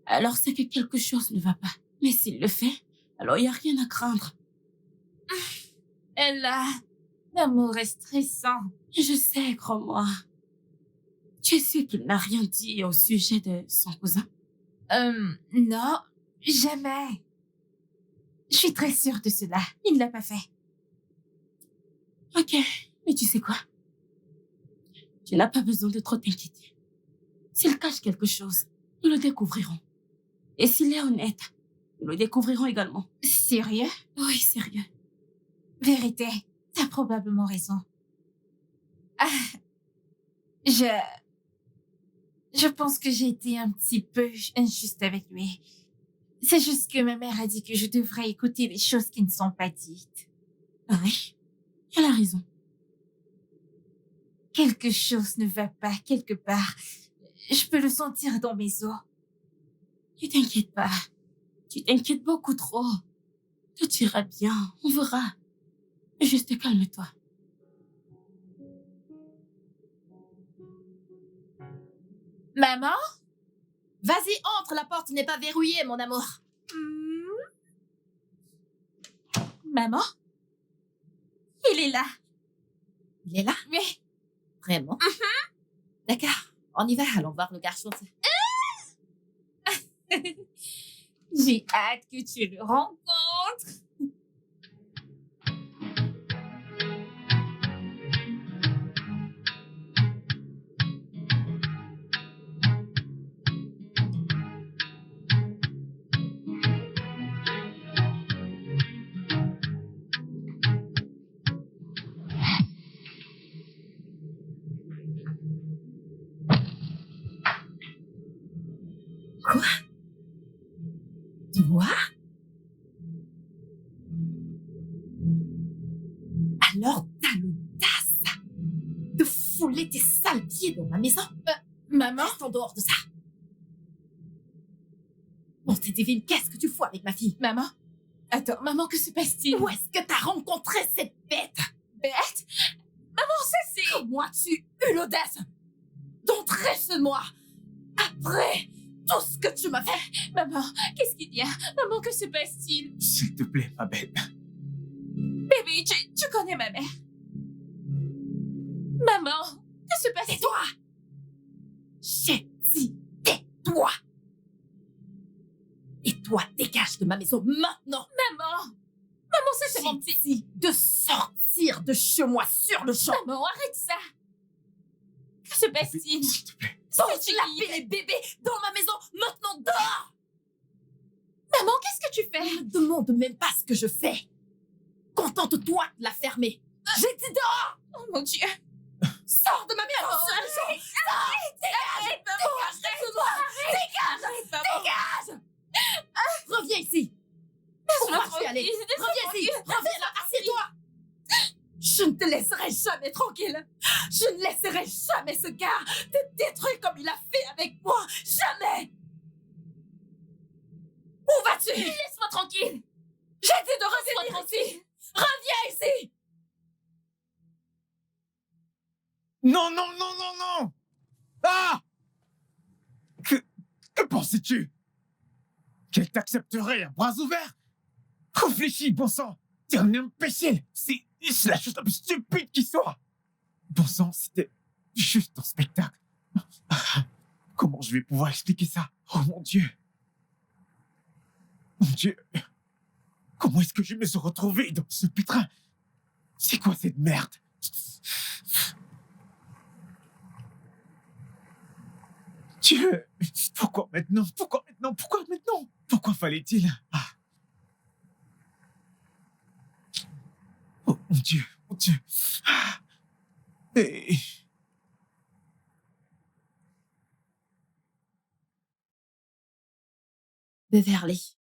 alors c'est que quelque chose ne va pas. Mais s'il le fait, alors il n'y a rien à craindre. Elle a... L'amour est stressant. Je sais, crois-moi. Tu es sûr qu'il n'a rien dit au sujet de son cousin? Non, jamais. Je suis très sûre de cela. Il ne l'a pas fait. Ok, mais tu sais quoi? Tu n'as pas besoin de trop t'inquiéter. S'il cache quelque chose, nous le découvrirons. Et s'il est honnête, nous le découvrirons également. Sérieux? Oui, sérieux. Vérité, t'as probablement raison. Ah, je pense que j'ai été un petit peu injuste avec lui. C'est juste que ma mère a dit que je devrais écouter les choses qui ne sont pas dites. Ah oui, elle a raison. Quelque chose ne va pas quelque part. Je peux le sentir dans mes os. Ne t'inquiète pas. Tu t'inquiètes beaucoup trop. Tout ira bien, on verra. Juste calme-toi. Maman? Vas-y, entre, la porte n'est pas verrouillée, mon amour. Maman? Il est là. Il est là? Oui. Vraiment? D'accord, on y va, allons voir le garçon. J'ai hâte que tu le rencontres. Quoi? Toi? Alors t'as l'audace de fouler tes sales pieds dans ma maison? Maman? Reste en dehors de ça. Bon, t'es divine, qu'est-ce que tu fous avec ma fille? Maman? Attends, maman, que se passe-t-il? Où est-ce que t'as rencontré cette bête? Bête? Maman, ça c'est... Comment as-tu eu l'audace d'entrer chez moi après tout ce que tu m'as fait. Maman, qu'est-ce qu'il y a? Maman, que se passe-t-il? S'il te plaît, ma belle. Bébé, tu connais ma mère. Maman, que se passe-t-il? Tais-toi! J'ai dit, tais-toi! Et toi, dégage de ma maison maintenant! Maman! Maman, ça c'est mon J'ai petit... dit de sortir de chez moi sur le champ! Maman, arrête ça! Que se passe-t-il? S'il te plaît. C'est-tu Laver les bébés dans ma maison maintenant dehors! Maman, qu'est-ce que tu fais? Ne me demande même pas ce que je fais! Contente-toi de la fermer! J'ai dit dehors! Oh mon Dieu! Sors de ma maison sur le champ! Arrête, maman! Dégage! Maman! Dégage! Reviens ici! Laisse-moi Pourquoi tu es allée? tranquille, laisse-moi Reviens ici! tranquille. Reviens là! Assieds-toi! Je ne te laisserai jamais tranquille! Je ne laisserai jamais ce gars te détruire comme il a fait avec moi! Jamais! Où vas-tu? Laisse-moi tranquille! J'ai dit de Laisse-moi revenir tranquille! ici! Reviens ici! Non, non, non, non, non! Ah! Que pensais-tu? Qu'elle t'accepterait à bras ouverts? Réfléchis, bon sang! T'es un imbécile! C'est la chose la plus stupide qui soit! Bon sang, c'était juste un spectacle. Comment je vais pouvoir expliquer ça? Oh mon Dieu! Mon Dieu! Comment est-ce que je me suis retrouvé dans ce pétrin? C'est quoi cette merde? Dieu! Pourquoi maintenant? Pourquoi maintenant? Pourquoi maintenant? Pourquoi fallait-il? Ah. Oh mon Dieu! Mon Dieu! Ah. Et... Beverly.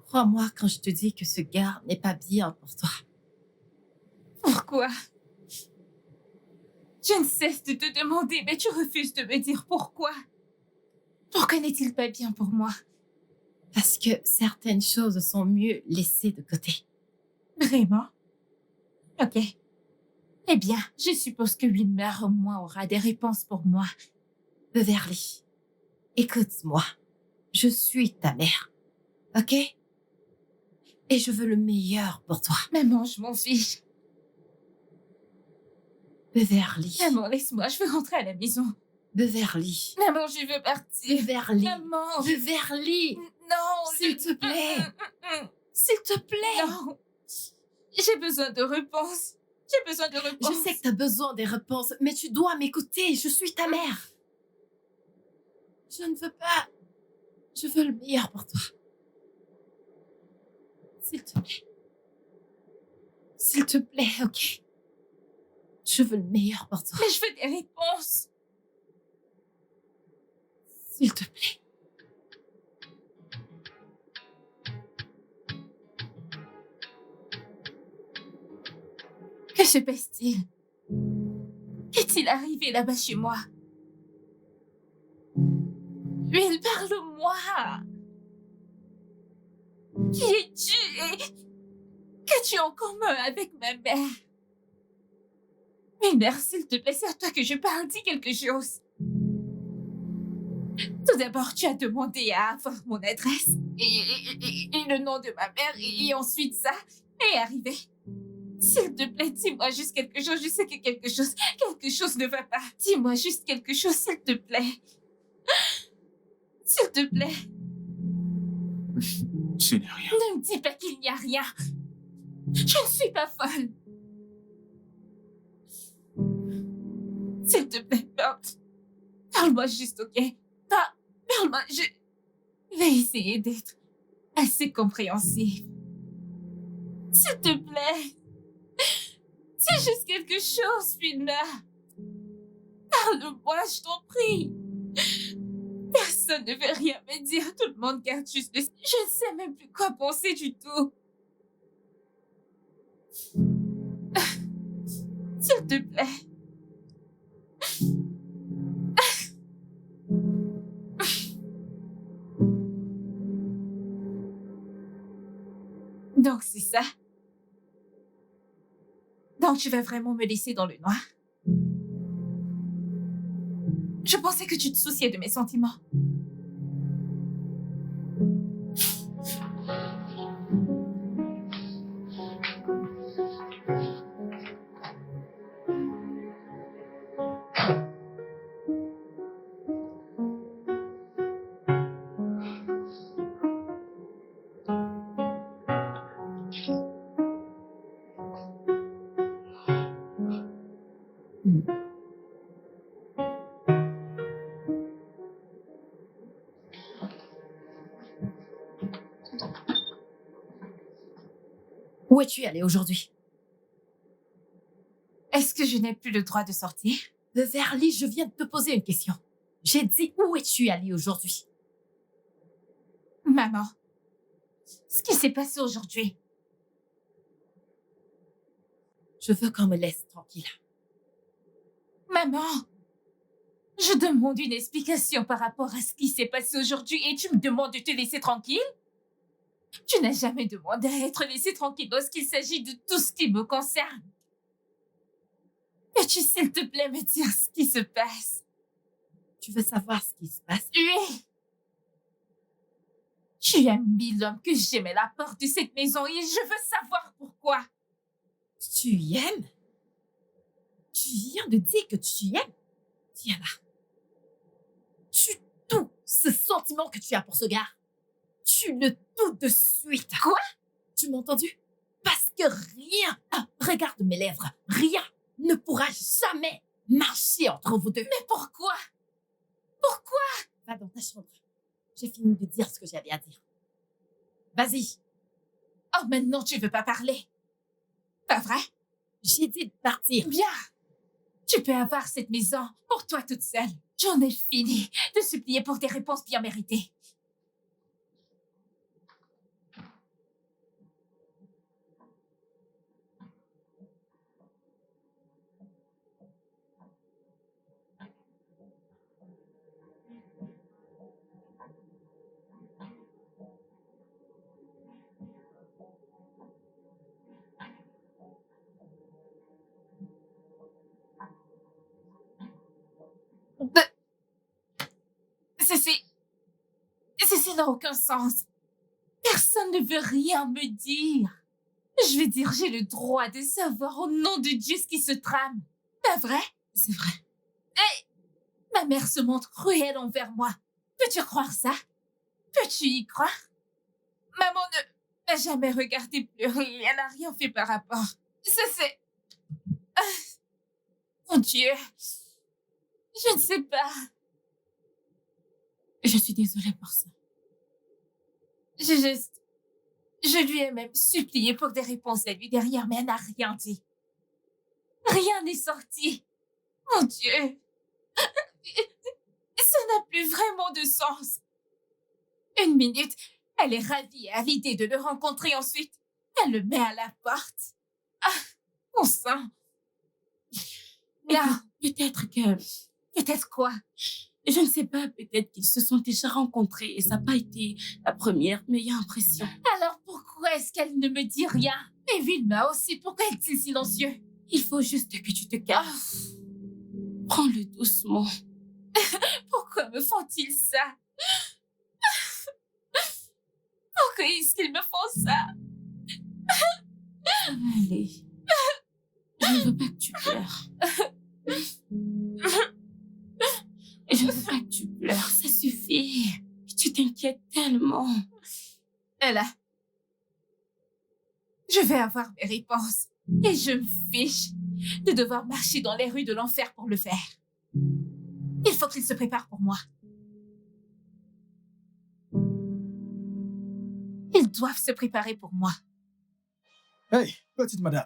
Crois-moi quand je te dis que ce gars n'est pas bien pour toi. Pourquoi? Je ne cesse de te demander, mais tu refuses de me dire pourquoi. Pourquoi n'est-il pas bien pour moi? Parce que certaines choses sont mieux laissées de côté. Vraiment? Ok. Eh bien, je suppose que une mère au moins aura des réponses pour moi. Beverly, écoute-moi. Je suis ta mère. Ok? Et je veux le meilleur pour toi. Maman, je m'en fiche. Beverly. Maman, laisse-moi, je veux rentrer à la maison. Beverly. Maman, je veux partir. Beverly. Maman, Beverly. non, S'il te plaît. S'il te plaît. Non. J'ai besoin de réponses. J'ai besoin de réponses. Je sais que tu as besoin des réponses, mais tu dois m'écouter. Je suis ta mère. Je ne veux pas. Je veux le meilleur pour toi. S'il te plaît. S'il te plaît, ok? Je veux le meilleur pour toi. Mais je veux des réponses. S'il te plaît. Que se passe-t-il? Qu'est-il arrivé là-bas chez moi? Mais parle-moi. Qui es-tu et qu'as-tu en commun avec ma mère? Mais mère, s'il te plaît, c'est à toi que je parle. Dis quelque chose. Tout d'abord, tu as demandé à avoir mon adresse et le nom de ma mère et ensuite ça est arrivé. S'il te plaît, dis-moi juste quelque chose. Je sais que quelque chose ne va pas. Dis-moi juste quelque chose, s'il te plaît. S'il te plaît. Ce n'est rien. Ne me dis pas qu'il n'y a rien. Je ne suis pas folle. S'il te plaît, parle-moi juste, ok? Parle-moi, je vais essayer d'être assez compréhensive. S'il te plaît. C'est juste quelque chose, Fina. Parle-moi, je t'en prie. Personne ne veut rien me dire. Tout le monde garde juste le... Je ne sais même plus quoi penser du tout. S'il te plaît. Donc, c'est ça. Donc, tu vas vraiment me laisser dans le noir? Je pensais que tu te souciais de mes sentiments. Où es-tu allé aujourd'hui? Est-ce que je n'ai plus le droit de sortir? Beverly, je viens de te poser une question. J'ai dit où es-tu allé aujourd'hui? Maman, ce qui s'est passé aujourd'hui. Je veux qu'on me laisse tranquille. Maman, je demande une explication par rapport à ce qui s'est passé aujourd'hui et tu me demandes de te laisser tranquille? Tu n'as jamais demandé à être laissé tranquille lorsqu'il s'agit de tout ce qui me concerne. Peux-tu, s'il te plaît, me dire ce qui se passe? Tu veux savoir ce qui se passe? Oui. Tu as mis l'homme que j'aimais à la porte de cette maison et je veux savoir pourquoi. Tu aimes? Tu viens de dire que tu aimes? Diana, tu tout ce sentiment que tu as pour ce gars. Tu le tout de suite. Quoi? Tu m'as entendu? Parce que rien, regarde mes lèvres, rien ne pourra jamais marcher entre vous deux. Mais pourquoi? Pourquoi? Va dans ta chambre. J'ai fini de dire ce que j'avais à dire. Vas-y. Oh, maintenant tu veux pas parler. Pas vrai? J'ai dit de partir. Bien. Tu peux avoir cette maison pour toi toute seule. J'en ai fini de supplier pour des réponses bien méritées. Ceci n'a aucun sens. Personne ne veut rien me dire. Je veux dire, j'ai le droit de savoir au nom de Dieu ce qui se trame. Pas vrai? C'est vrai. Ma mère se montre cruelle envers moi. Peux-tu croire ça? Peux-tu y croire? Maman ne m'a jamais regardé pleurer et elle n'a rien fait par rapport. Ça, c'est... Mon Dieu. Je ne sais pas. Je suis désolée pour ça. Je lui ai même supplié pour des réponses à lui derrière, mais elle n'a rien dit. Rien n'est sorti. Mon Dieu. Ça n'a plus vraiment de sens. Une minute, elle est ravie à l'idée de le rencontrer ensuite. Elle le met à la porte. Ah, mon sang. Là, Peut-être que... peut-être quoi? Je ne sais pas, peut-être qu'ils se sont déjà rencontrés et ça n'a pas été la première meilleure impression. Alors pourquoi est-ce qu'elle ne me dit rien? Et Vilma aussi, pourquoi est-il silencieux? Il faut juste que tu te calmes. Prends-le doucement. Pourquoi me font-ils ça? Pourquoi est-ce qu'ils me font ça? Ça va aller. Je ne veux pas que tu pleures. Je ne veux pas que tu pleures, ça suffit. Tu t'inquiètes tellement. Ella, je vais avoir mes réponses. Et je me fiche de devoir marcher dans les rues de l'enfer pour le faire. Il faut qu'il se prépare pour moi. Ils doivent se préparer pour moi. Hey, petite madame.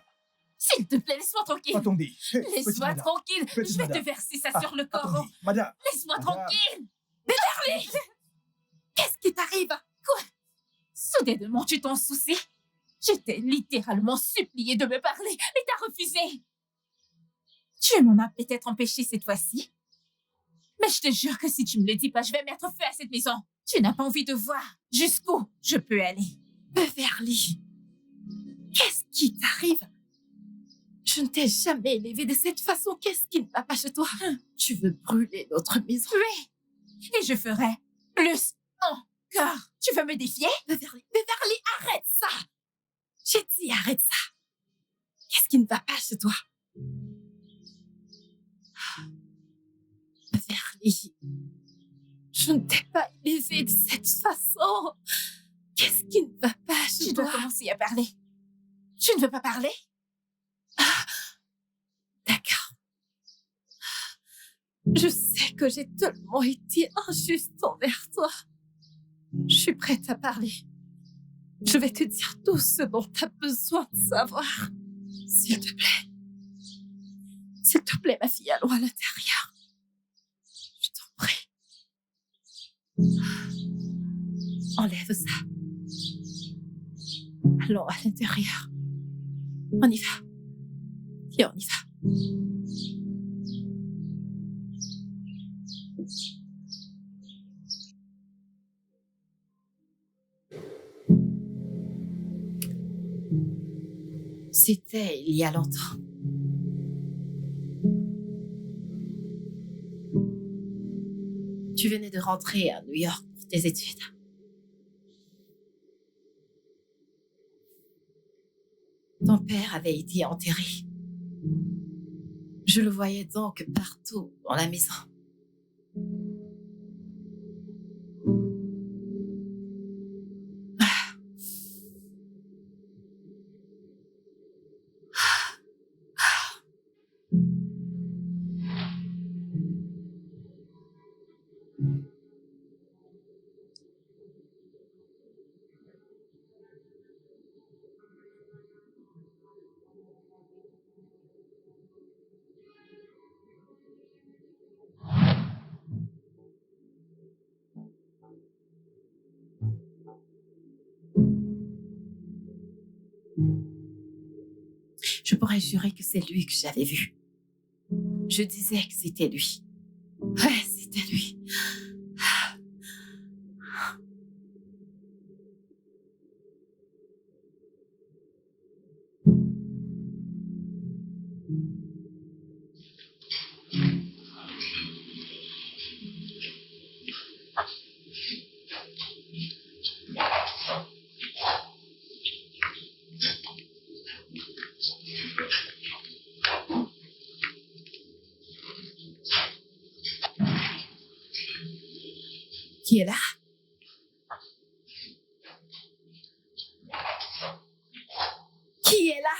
S'il te plaît, laisse-moi tranquille. Attendez. Hey, petite Laisse-moi madame. tranquille. Petite Je vais te madame. verser ça sur le corps. Attendez, madame. Laisse-moi Madame. tranquille. Beverly! Qu'est-ce qui t'arrive? Quoi? Soudainement, tu t'en soucies? Je t'ai littéralement supplié de me parler, mais t'as refusé. Tu m'en as peut-être empêché cette fois-ci. Mais je te jure que si tu me le dis pas, je vais mettre feu à cette maison. Tu n'as pas envie de voir jusqu'où je peux aller. Beverly, qu'est-ce qui t'arrive? Je ne t'ai t'ai jamais élevé de cette façon. Qu'est-ce qui ne va pas chez toi? Tu veux brûler notre maison? Oui. Et je ferai plus encore. Tu veux me défier? Beverly, arrête ça! J'ai dit arrête ça. Qu'est-ce qui ne va pas chez toi? Beverly, je ne t'ai pas élevé de cette façon. Qu'est-ce qui ne va pas chez Tu toi? dois commencer à parler. Tu ne veux pas parler? D'accord. Je sais que j'ai tellement été injuste envers toi. Je suis prête à parler. Je vais te dire tout ce dont tu as besoin de savoir. S'il te plaît. S'il te plaît, ma fille, allons à l'intérieur. Je t'en prie. Enlève ça. Allons à l'intérieur. On y va. Et on y va. C'était il y a longtemps. Tu venais de rentrer à New York pour tes études. Ton père avait été enterré. Je le voyais donc partout dans la maison. Je pourrais jurer que c'est lui que j'avais vu. Je disais que c'était lui. Ouais, c'était lui. Qui est là? Qui est là?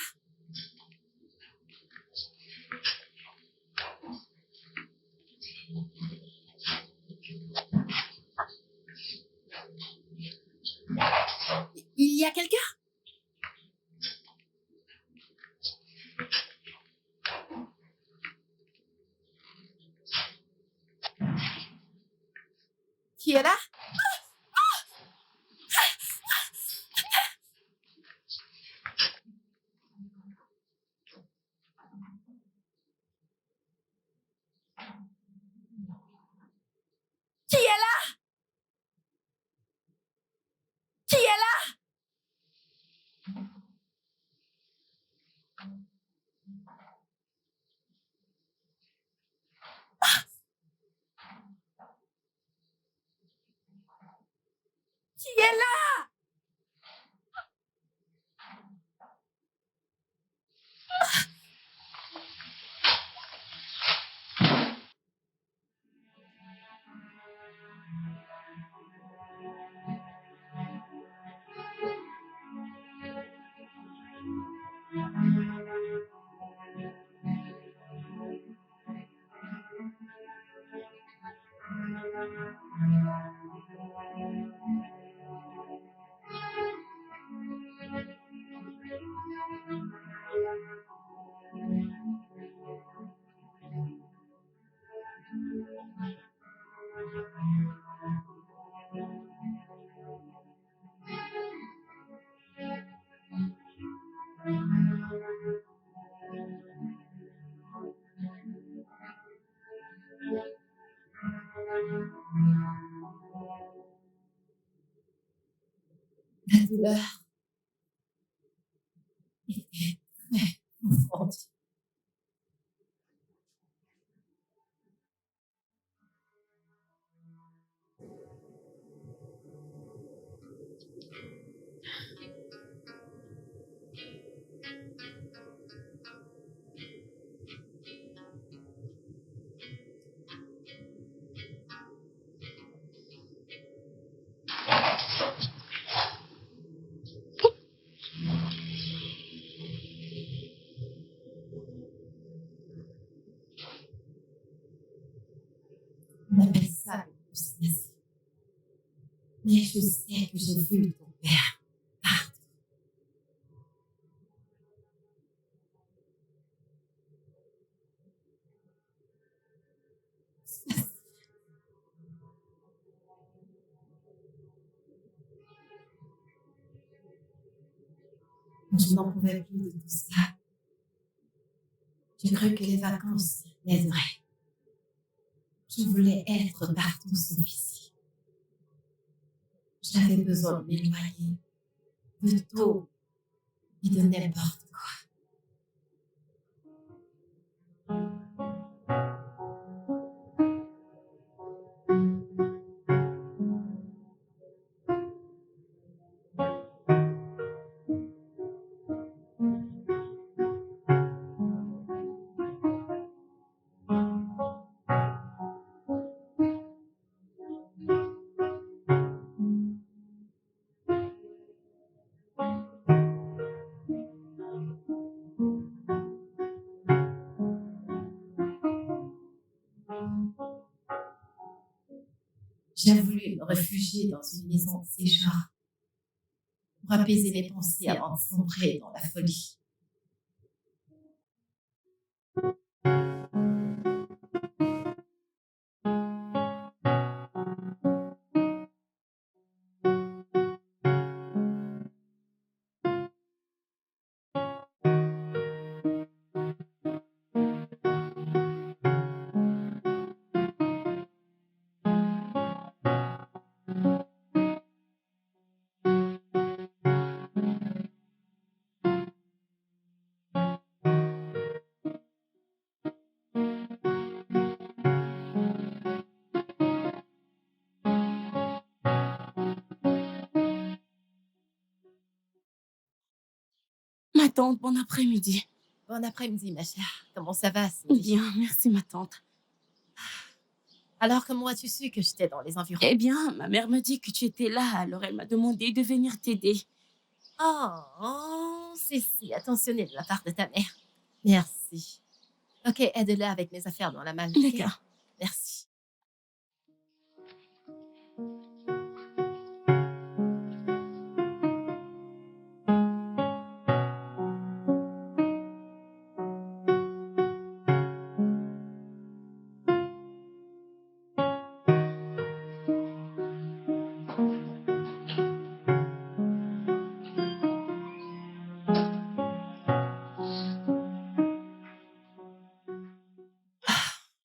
Il y a quelqu'un? Qui est là? Qui est là? Qui est là? Qui est là? La douleur était très profonde. Mais je sais que j'ai vu ton père partout. Je n'en pouvais plus de tout ça. J'ai cru que les vacances m'aideraient. Je voulais être partout sauf ici. J'avais besoin de m'éloigner de tout et de n'importe quoi. J'ai voulu me réfugier dans une maison de séjour pour apaiser mes pensées avant de sombrer dans la folie. Ma tante, bon après-midi. Bon après-midi, ma chère. Comment ça va, Cindy? Bien, merci ma tante. Alors, comment as-tu su que j'étais dans les environs? Eh bien, ma mère m'a dit que tu étais là, alors elle m'a demandé de venir t'aider. Oh, c'est si attentionné de la part de ta mère. Merci. Ok, aide-la avec mes affaires dans la malle. ok? D'accord. Merci.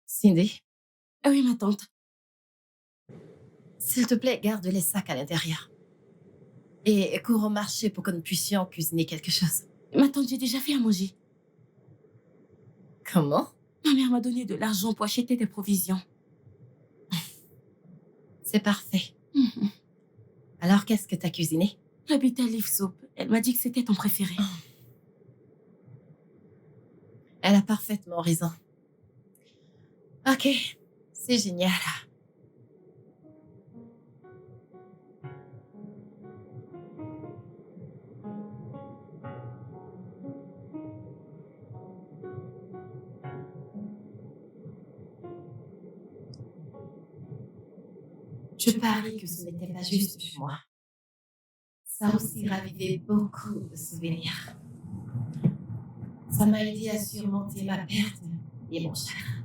Cindy, Ah oui, ma tante. s'il te plaît, garde les sacs à l'intérieur. Et cours au marché pour que nous puissions cuisiner quelque chose. Ma tante, j'ai déjà fait à manger. Comment? Ma mère m'a donné de l'argent pour acheter des provisions. C'est parfait. Mhm. Alors, qu'est-ce que t'as cuisiné? La bitter leaf soup. Elle m'a dit que c'était ton préféré. Elle a parfaitement raison. Ok, c'est génial. Je parie que ce n'était pas juste chez moi. Ça a aussi ravivé beaucoup de souvenirs. Ça m'a aidé à surmonter ma perte et mon chagrin.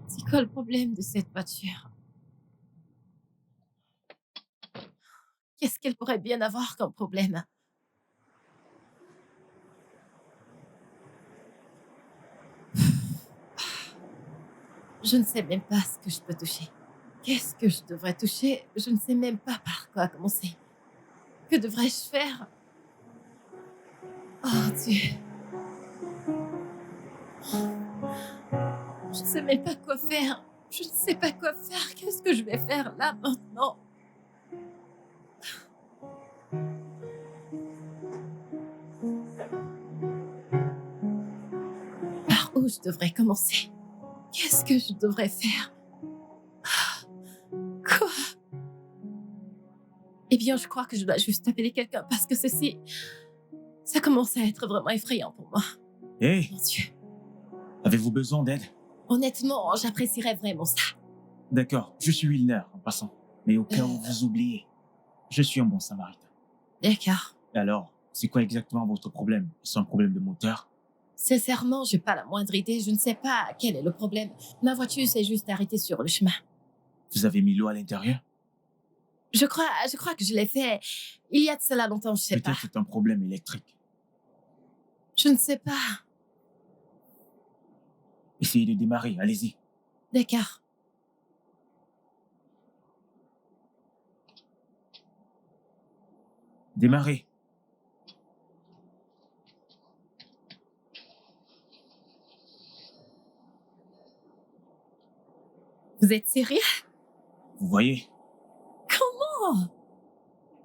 C'est quoi le problème de cette voiture? Qu'est-ce qu'elle pourrait bien avoir comme problème? Je ne sais même pas ce que je peux toucher. Qu'est-ce que je devrais toucher? Je ne sais même pas par quoi commencer. Que devrais-je faire? Oh Dieu. Je ne sais même pas quoi faire. Je ne sais pas quoi faire. Qu'est-ce que je vais faire là maintenant? Par où où je devrais commencer? Qu'est-ce que je devrais faire? Quoi? Eh bien, je crois que je dois juste appeler quelqu'un parce que ceci... Ça commence à être vraiment effrayant pour moi. Hé, Mon Dieu. avez-vous besoin d'aide? Honnêtement, j'apprécierais vraiment ça. D'accord, je suis Wilner en passant. Mais au cas où vous oubliez, je suis un bon samaritain. D'accord. Alors, c'est quoi exactement votre problème? C'est un problème de moteur? Sincèrement, j'ai pas la moindre idée. Je ne sais pas quel est le problème. Ma voiture s'est juste arrêtée sur le chemin. Vous avez mis l'eau à l'intérieur? Je crois que je l'ai fait il y a de cela longtemps, je sais pas. Peut-être c'est un problème électrique. Je ne sais pas. Essayez de démarrer, allez-y. D'accord. Démarrez. Vous êtes sérieux? Vous voyez? Comment?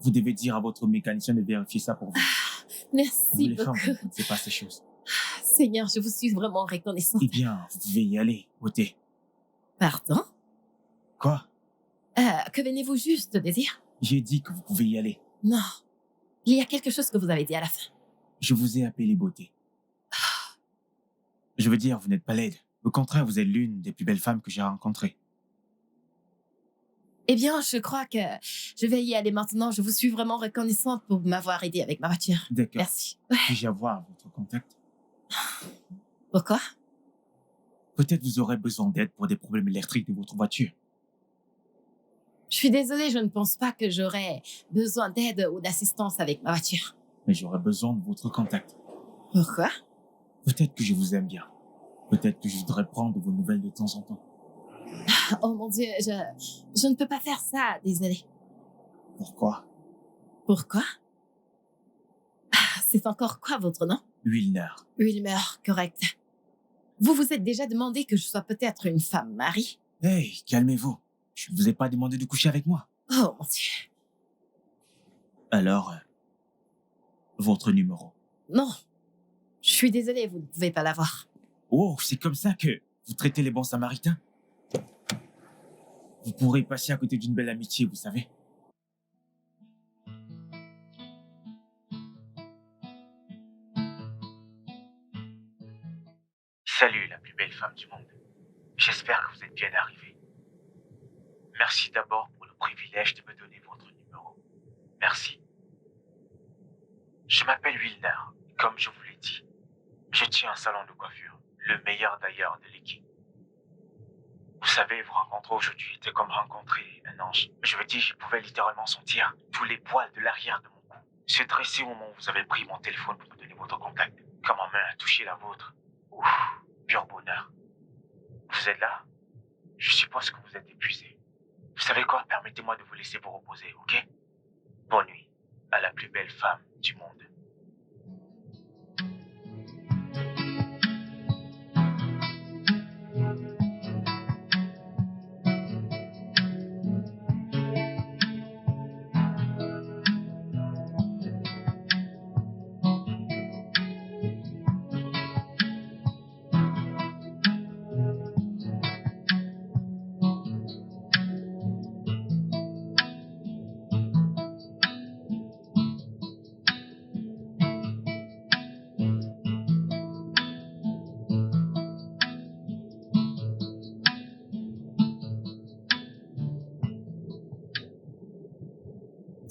Vous devez dire à votre mécanicien de vérifier ça pour vous. Vous, Merci les femmes, beaucoup. vous ne connaissez pas ces choses. Seigneur, je vous suis vraiment reconnaissante. Eh bien, vous pouvez y aller, ôtez. Pardon? Quoi? Que venez-vous juste de dire? J'ai dit que vous pouvez y aller. Non. Il y a quelque chose que vous avez dit à la fin. Je vous ai appelé beauté. Je veux dire, vous n'êtes pas laide. Au contraire, vous êtes l'une des plus belles femmes que j'ai rencontrées. Eh bien, je crois que je vais y aller maintenant. Je vous suis vraiment reconnaissante pour m'avoir aidé avec ma voiture. D'accord. Merci. Puis-je avoir votre contact? Pourquoi? Peut-être vous aurez besoin d'aide pour des problèmes électriques de votre voiture. Je suis désolée, je ne pense pas que j'aurais besoin d'aide ou d'assistance avec ma voiture. Mais j'aurais besoin de votre contact. Pourquoi? Peut-être que je vous aime bien. Peut-être que je voudrais prendre vos nouvelles de temps en temps. Oh mon Dieu, je ne peux pas faire ça, désolée. Pourquoi? Pourquoi? C'est encore quoi votre nom? Wilner. Wilmer, correct. Vous vous êtes déjà demandé que je sois peut-être une femme mariée? Hey, calmez-vous. Je ne vous ai pas demandé de coucher avec moi. Oh mon Dieu. Alors, votre numéro. Non. Je suis désolée, vous ne pouvez pas l'avoir. Oh, c'est comme ça que vous traitez les bons samaritains? Vous pourrez passer à côté d'une belle amitié, vous savez. Salut, la plus belle femme du monde. J'espère que vous êtes bien arrivée. Merci d'abord pour le privilège de me donner votre numéro. Merci. Je m'appelle Wilner, comme je vous l'ai dit. Je tiens un salon de coiffure, le meilleur d'ailleurs de l'équipe. Vous savez, vous rencontrer aujourd'hui était comme rencontrer un ange. Je veux dire, je pouvais littéralement sentir tous les poils de l'arrière de mon cou se dresser au moment où vous avez pris mon téléphone pour me donner votre contact. Quand ma main a touché la vôtre. Ouf, pur bonheur. Vous êtes là? Je suppose que vous êtes épuisé. Vous savez quoi? Permettez-moi de vous laisser vous reposer, ok? Bonne nuit à la plus belle femme du monde.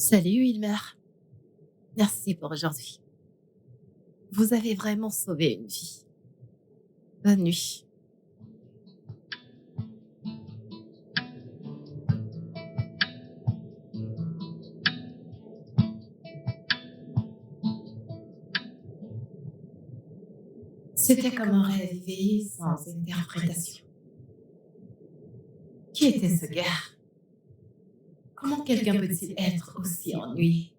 Salut, Wilmer. Merci pour aujourd'hui. Vous avez vraiment sauvé une vie. Bonne nuit. C'était comme un rêve éveillé sans interprétation. Qui était ce gars? Comment quelqu'un peut-il être aussi ennuyé?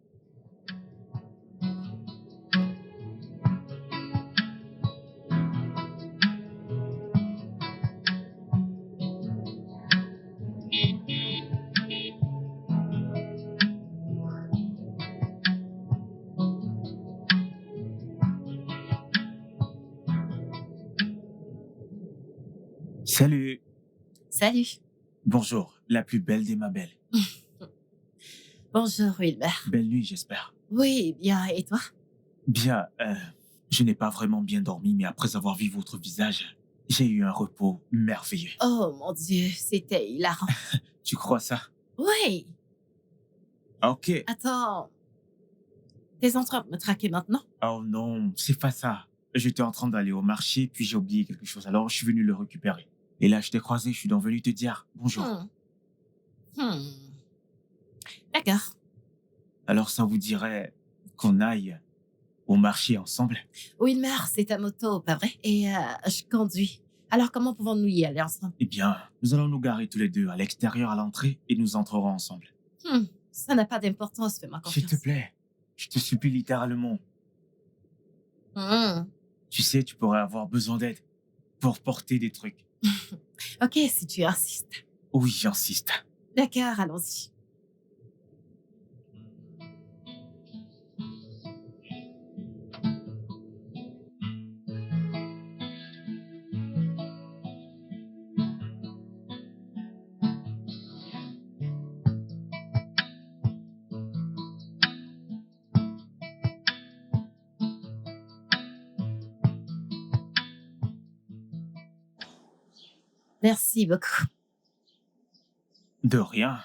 Salut. Salut. Bonjour, la plus belle des ma belle. Bonjour, Wilmer. Belle nuit, j'espère. Oui, bien, et toi? Bien, je n'ai pas vraiment bien dormi, mais après avoir vu votre visage, j'ai eu un repos merveilleux. Oh mon Dieu, c'était hilarant. Tu crois ça? Oui, Ok. attends, t'es en train de me traquer maintenant? Oh non, c'est pas ça. J'étais en train d'aller au marché, puis j'ai oublié quelque chose, alors je suis venu le récupérer. Et là, je t'ai croisé, je suis donc venu te dire bonjour. Hmm. D'accord. Alors ça vous dirait qu'on aille au marché ensemble? Wilmer, c'est ta moto, pas vrai? Et je conduis. Alors comment pouvons-nous y aller ensemble? Eh bien, nous allons nous garer tous les deux à l'extérieur à l'entrée et nous entrerons ensemble. Ça n'a pas d'importance, fais-moi S'il confiance. te plaît, je te supplie littéralement. Hmm. Tu sais, tu pourrais avoir besoin d'aide pour porter des trucs. Ok, si tu insistes. Oui, j'insiste. D'accord, allons-y. Merci beaucoup. De rien.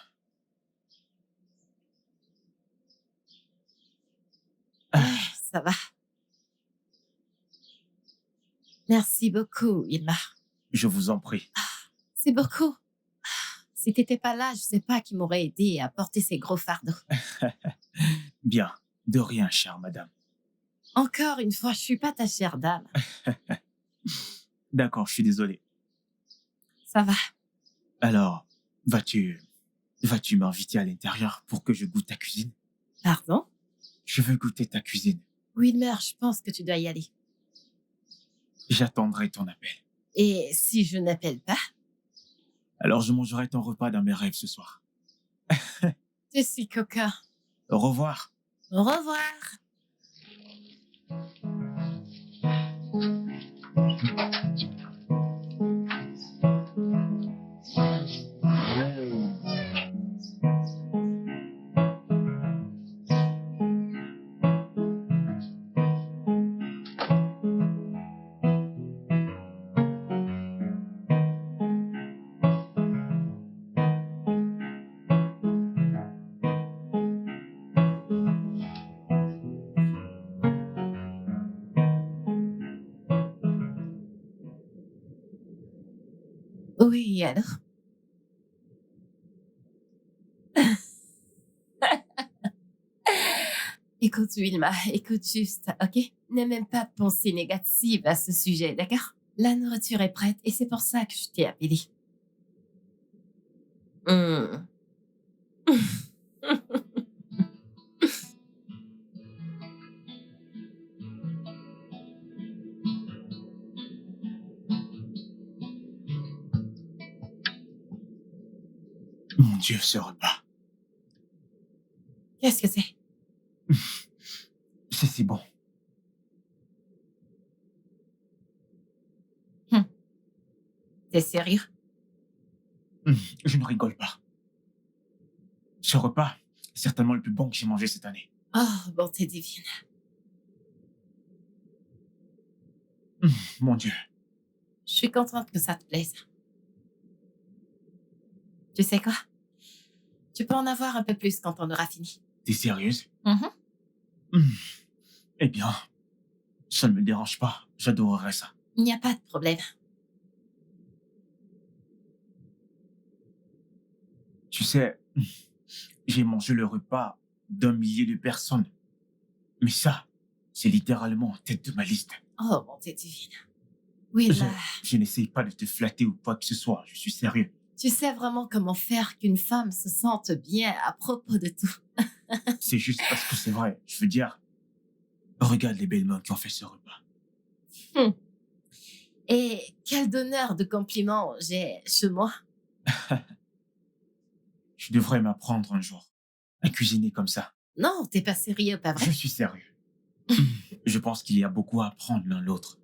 Ça va. Merci beaucoup, Wilmer. Je vous en prie. C'est beaucoup. Si t'étais pas là, je sais pas qui m'aurait aidé à porter ces gros fardeaux. Bien. De rien, chère madame. Encore une fois, je suis pas ta chère dame. D'accord, je suis désolé. Ça va. Alors, vas-tu m'inviter à l'intérieur pour que je goûte ta cuisine? Pardon? Je veux goûter ta cuisine. Wilmer, je pense que tu dois y aller. J'attendrai ton appel. Et si je n'appelle pas, Alors, je mangerai ton repas dans mes rêves ce soir. je suis coquin. Au revoir. Au revoir. Oui, alors? Écoute, Wilma, écoute juste, ok? N'aie même pas de pensée négative à ce sujet, d'accord? La nourriture est prête et c'est pour ça que je t'ai appelé. Hmm. Mon Dieu, ce repas. Qu'est-ce que c'est? C'est si bon. T'es sérieux? Je ne rigole pas. Ce repas est certainement le plus bon que j'ai mangé cette année. Oh, bonté divine. Mon Dieu. Je suis contente que ça te plaise. Tu sais quoi? Tu peux en avoir un peu plus quand on aura fini. T'es sérieuse? Mhm. Eh bien, ça ne me dérange pas. J'adorerais ça. Il n'y a pas de problème. Tu sais, j'ai mangé le repas d'un millier de personnes. Mais ça, c'est littéralement en tête de ma liste. Oh, bonté divine. Oui, Je, là, je n'essaye pas de te flatter ou quoi que ce soit. Je suis sérieux. tu sais vraiment comment faire qu'une femme se sente bien à propos de tout. C'est juste parce que c'est vrai. Je veux dire, regarde les belles mains qui ont fait ce repas. Et quel donneur de compliments j'ai chez moi. Je devrais m'apprendre un jour à cuisiner comme ça. Non, t'es pas sérieux, pas Je vrai? suis sérieux. Je pense qu'il y a beaucoup à apprendre l'un l'autre.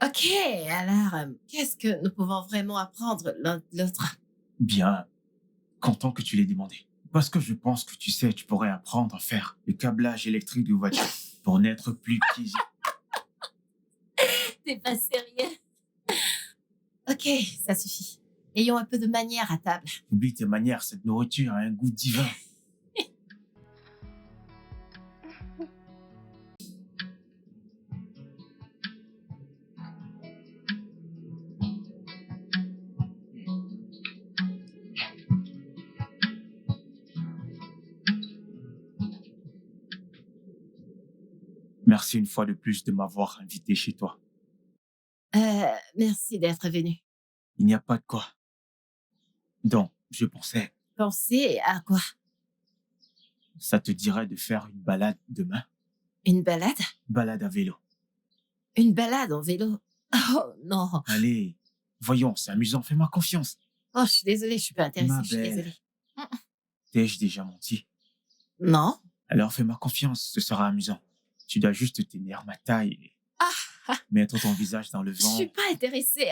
Ok, alors, qu'est-ce que nous pouvons vraiment apprendre l'un de l'autre? Bien, content que tu l'aies demandé. Parce que je pense que tu sais, tu pourrais apprendre à faire le câblage électrique de voiture pour n'être plus qu'easy. T'es pas sérieux? Ok, ça suffit. Ayons un peu de manière à table. Oublie tes manières, cette nourriture a un goût divin. Merci une fois de plus de m'avoir invité chez toi. Merci d'être venu. Il n'y a pas de quoi. Donc, je pensais, Pensez à quoi? ça te dirait de faire une balade demain? Une balade? Balade à vélo. Une balade en vélo? Oh non. Allez, voyons, c'est amusant, fais-moi confiance. Oh, je suis désolée, je suis pas intéressée, Ma je suis belle. désolée. T'ai-je déjà menti? Non? Alors fais-moi confiance, ce sera amusant. Tu dois juste tenir ma taille et mettre ton visage dans le Je vent. suis pas intéressée.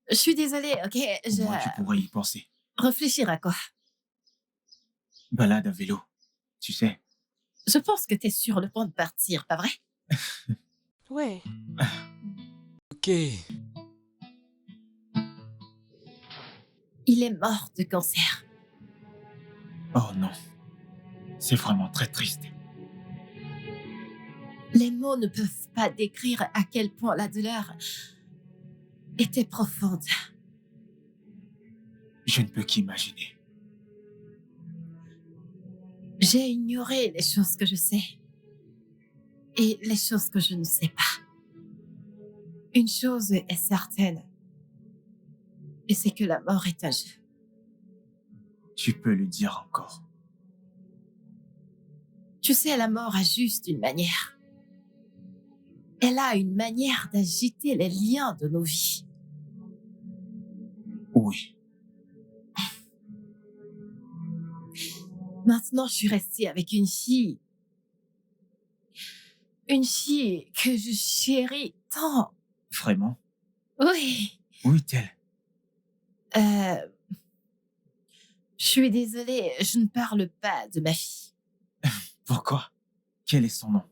Je suis désolée, ok? Au moins, tu pourrais y penser. Réfléchir à quoi? Balade à vélo, tu sais. Je pense que t'es sur le point de partir, pas vrai? Ouais. Ok. Il est mort de cancer. Oh non, c'est vraiment très triste. Les mots ne peuvent pas décrire à quel point la douleur était profonde. Je ne peux qu'imaginer. J'ai ignoré les choses que je sais et les choses que je ne sais pas. Une chose est certaine, et c'est que la mort est un jeu. Tu peux le dire encore. Tu sais, la mort a juste une manière. Elle a une manière d'agiter les liens de nos vies. Oui, Maintenant, je suis restée avec une fille. Une fille que je chéris tant. vraiment? Oui. Où est-elle? Je suis désolée, je ne parle pas de ma fille. Pourquoi? Quel est son nom?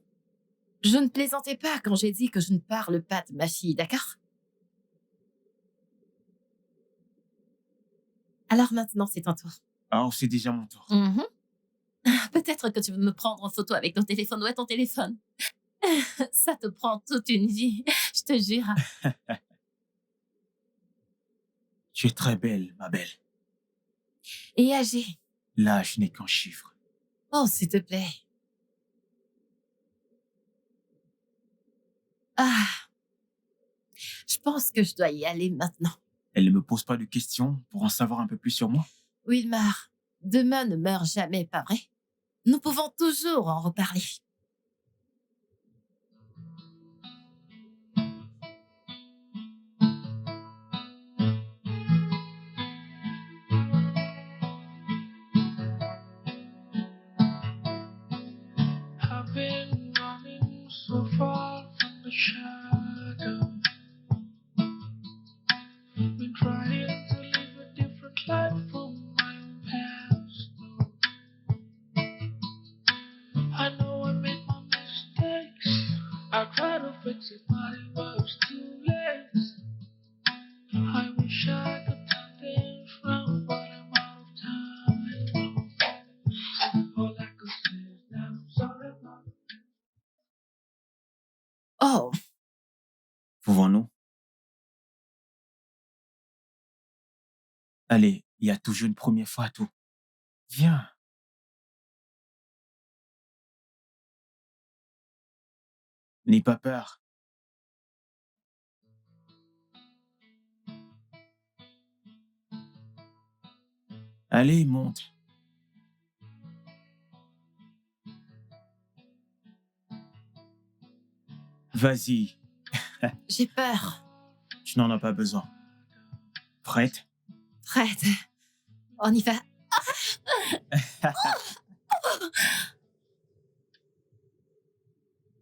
Je ne plaisantais pas quand j'ai dit que je ne parle pas de ma fille, d'accord? Alors maintenant, c'est ton tour. Ah, c'est déjà mon tour. Peut-être que tu veux me prendre en photo avec ton téléphone. Où est ton téléphone? Ça te prend toute une vie, je te jure. Tu es très belle, ma belle. Et âgée. L'âge n'est qu'un chiffre. Oh, s'il te plaît. Ah, je pense que je dois y aller maintenant. Elle ne me pose pas de questions pour en savoir un peu plus sur moi? Wilmar, demain ne meurt jamais, pas vrai? Nous pouvons toujours en reparler. I've been running so far from the shadow. Been trying to live a different life from my own past. I know I made my mistakes. I tried to fix it, but it was too late. I wish I could turn things round, but I'm out of time. All I could say is that I'm sorry about it. Oh, Pouvons-nous? Allez, il y a toujours une première fois à tout. Viens. N'aie pas peur. Allez, monte. Vas-y, j'ai peur. tu n'en as pas besoin. Prête? Prête. On y va.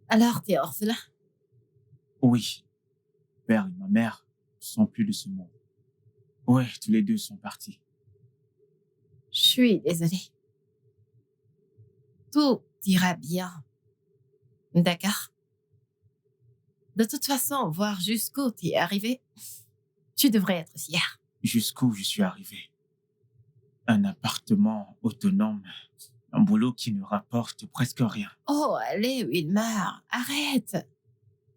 Alors, t'es orphelin? Oui, père et ma mère sont plus de ce monde. Ouais, tous les deux sont partis. Je suis désolée. Tout ira bien. D'accord? De toute façon, voir jusqu'où tu es arrivé, tu devrais être fier. Jusqu'où je suis arrivé. Un appartement autonome, un boulot qui ne rapporte presque rien. Oh, allez, Wilmar, arrête.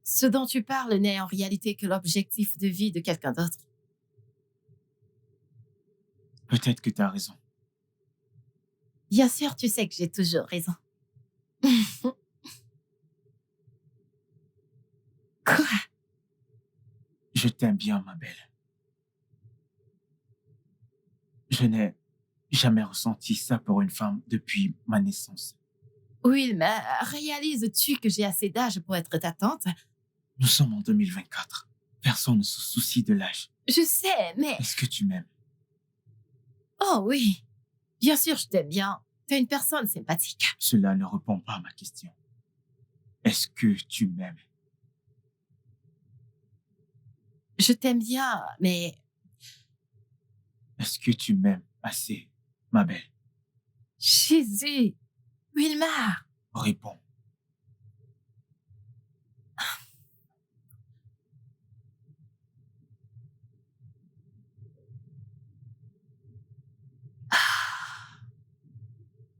Ce dont tu parles n'est en réalité que l'objectif de vie de quelqu'un d'autre. Peut-être que tu as raison. Bien sûr, tu sais que j'ai toujours raison. Quoi? Je t'aime bien, ma belle. Je n'ai jamais ressenti ça pour une femme depuis ma naissance. Wilmar, réalises-tu que j'ai assez d'âge pour être ta tante? Nous sommes en 2024. Personne ne se soucie de l'âge. Je sais, mais... Est-ce que tu m'aimes? Oh oui, bien sûr, je t'aime bien. T'es une personne sympathique. Cela ne répond pas à ma question. Est-ce que tu m'aimes? Je t'aime bien, mais... Est-ce que tu m'aimes assez, ma belle? Jésus! Wilmar! Réponds.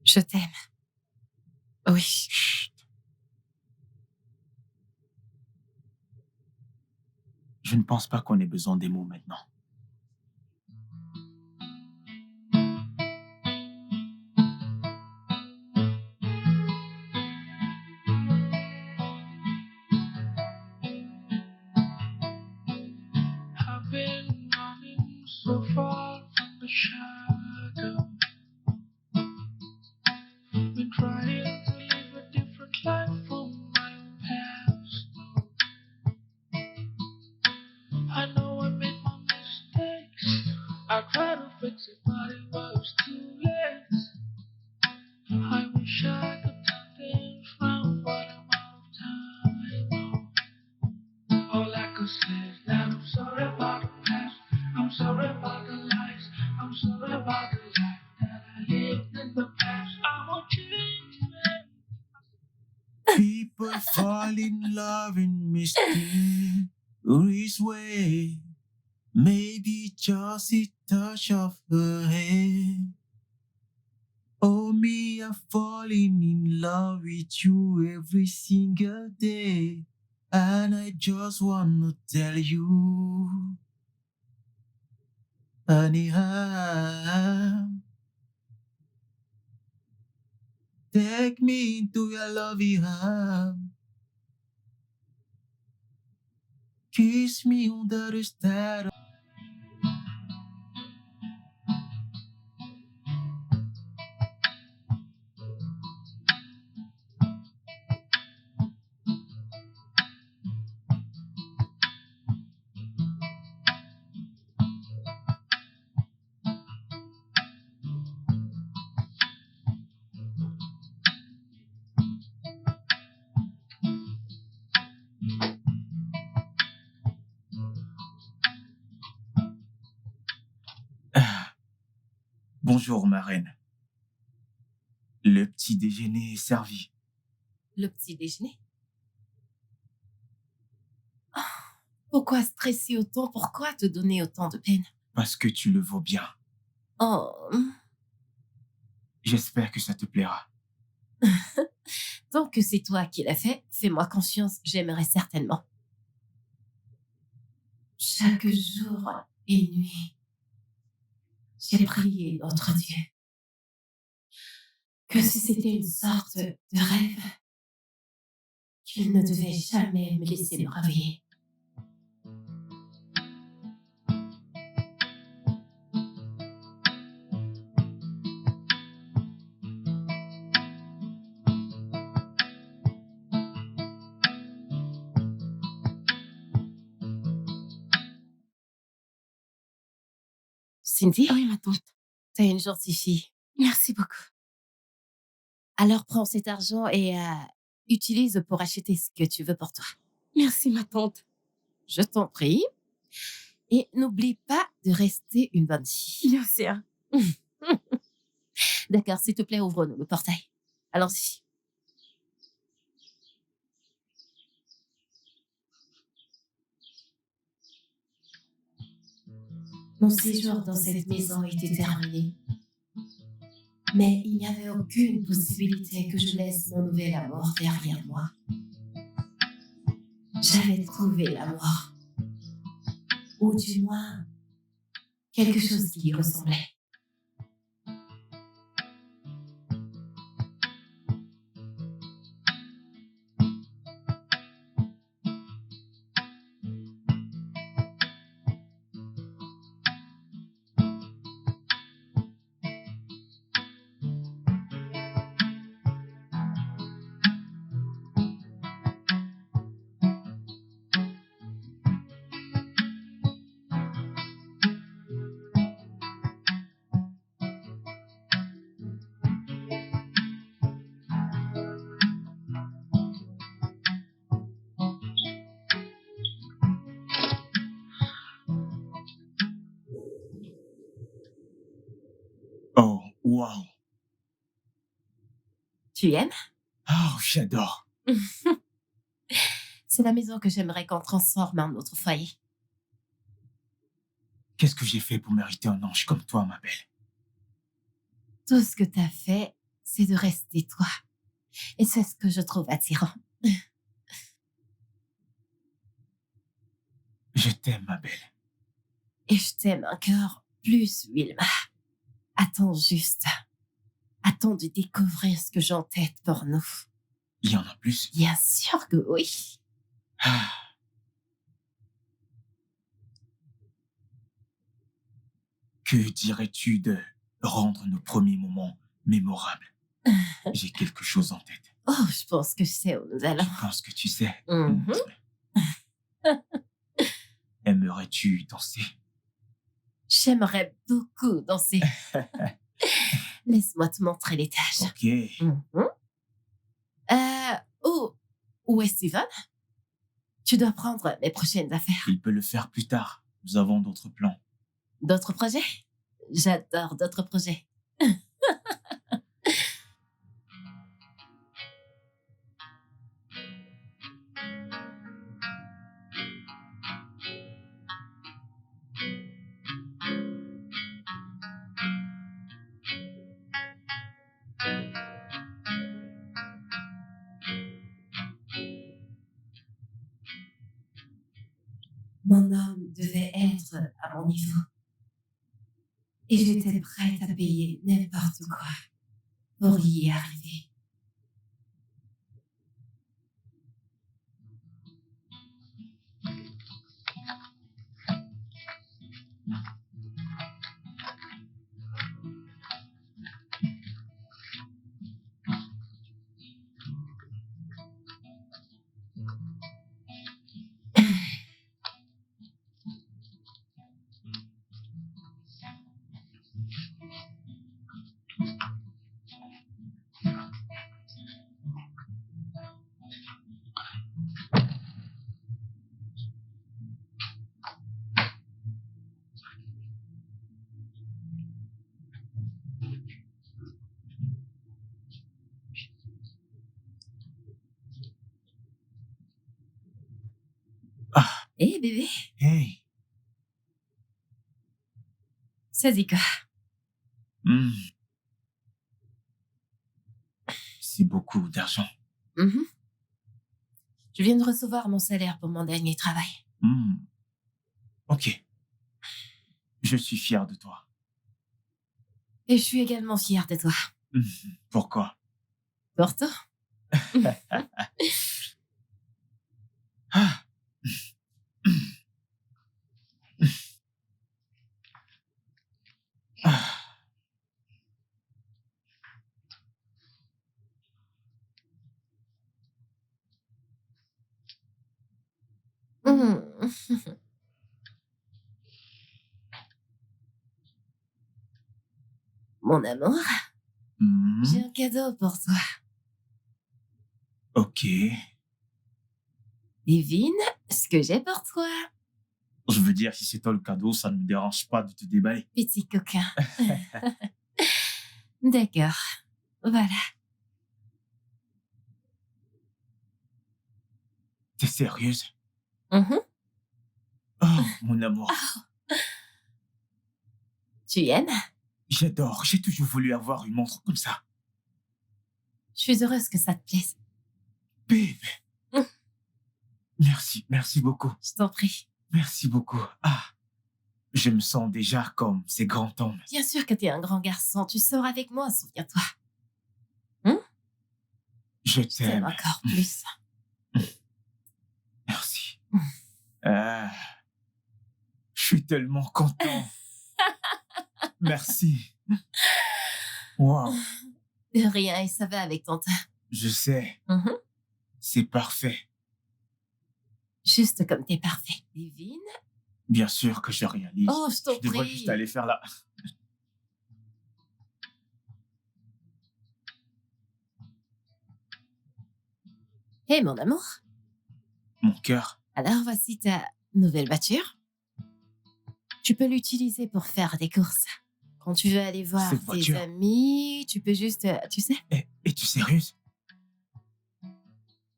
Je t'aime. Oui. Chut. Je ne pense pas qu'on ait besoin des mots maintenant. I've been running so far from the shadow. Been trying to live a different life from my past. I know I made my mistakes. I tried to fix it, but it was too late. I wish I could turn things round, but I'm out of time. All I could say is that I'm sorry about the past. I'm sorry about the lies. I'm sorry about the life that I lived in the past. I won't change it. People fall in love in mysterious way. Maybe just a touch of her hand. Oh, me, I'm falling in love with you every single day. And I just want to tell you, honey, take me into your loving arms. Kiss me under the stars. Bonjour, ma reine. Le petit déjeuner est servi. Le petit déjeuner? Oh, pourquoi stresser autant? Pourquoi te donner autant de peine? Parce que tu le vaux bien. Oh, J'espère que ça te plaira. tant que c'est toi qui l'as fait, fais-moi confiance, j'aimerais certainement. Chaque jour et nuit, j'ai prié notre Dieu que si c'était une sorte de rêve, qu'il ne devait jamais me laisser me réveiller. Cindy, Oui, ma tante. t'es une gentille fille. Merci beaucoup. Alors prends cet argent et utilise pour acheter ce que tu veux pour toi. Merci, ma tante. Je t'en prie. Et n'oublie pas de rester une bonne fille. Bien sûr. D'accord, s'il te plaît, ouvre-nous le portail. Allons-y. Mon séjour dans cette maison était terminé. Mais il n'y avait aucune possibilité que je laisse mon nouvel amour derrière moi. J'avais trouvé l'amour. Ou du moins, quelque chose qui y ressemblait. Oh, wow. Tu aimes? Oh, j'adore. C'est la maison que j'aimerais qu'on transforme en notre foyer. Qu'est-ce que j'ai fait pour mériter un ange comme toi, ma belle? Tout ce que t'as fait, c'est de rester toi. Et c'est ce que je trouve attirant. Je t'aime, ma belle. Et je t'aime encore plus, Wilma. Attends juste. Attends de découvrir ce que j'ai en tête pour nous. Il y en a plus? Bien sûr que oui. Ah. Que dirais-tu de rendre nos premiers moments mémorables? J'ai quelque chose en tête. Oh, je pense que je sais où nous allons. Je pense que tu sais. Mhm. Aimerais-tu danser? J'aimerais beaucoup danser. Laisse-moi te montrer l'étage. Ok. Mhm. Où est Steven? Tu dois prendre mes prochaines affaires. Il peut le faire plus tard. Nous avons d'autres plans. D'autres projets? J'adore d'autres projets. Mon homme devait être à mon niveau. Et j'étais prête à payer n'importe quoi pour y arriver. Ah, Hé, bébé, hey. ça dit quoi? Hmm. C'est beaucoup d'argent. Mhm. Je viens de recevoir mon salaire pour mon dernier travail. Hmm. Ok. Je suis fier de toi. Et je suis également fière de toi. Hmm. Pourquoi? Pourtant, Ah. Ah. mon amour, Hmm. j'ai un cadeau pour toi. Ok. Devine ce que j'ai pour toi, Je veux dire, si c'est toi le cadeau, ça ne me dérange pas de te déballer. petit coquin. D'accord. Voilà. T'es sérieuse? Mhm. Oh, mon amour. Tu aimes? J'adore. J'ai toujours voulu avoir une montre comme ça. Je suis heureuse que ça te plaise. Babe. Mm. Merci beaucoup. Je t'en prie. Merci beaucoup. Ah, je me sens déjà comme ces grands hommes. Bien sûr que t'es un grand garçon. Tu sors avec moi, souviens-toi. Je Je t'aime t'aime. encore plus. Merci. Mm. Ah, je suis tellement content. Merci. Wow, De rien, et ça va avec ton teint. je sais, Mhm. c'est parfait. Juste comme t'es parfait. Divine. Bien sûr que je réalise. Oh, je t'en Je devrais prie. juste aller faire là. Hé, mon amour. Mon cœur. Alors, voici ta nouvelle voiture. Tu peux l'utiliser pour faire des courses. Quand tu veux aller voir Cette tes voiture. amis, tu peux juste, tu sais. Es-tu sérieuse?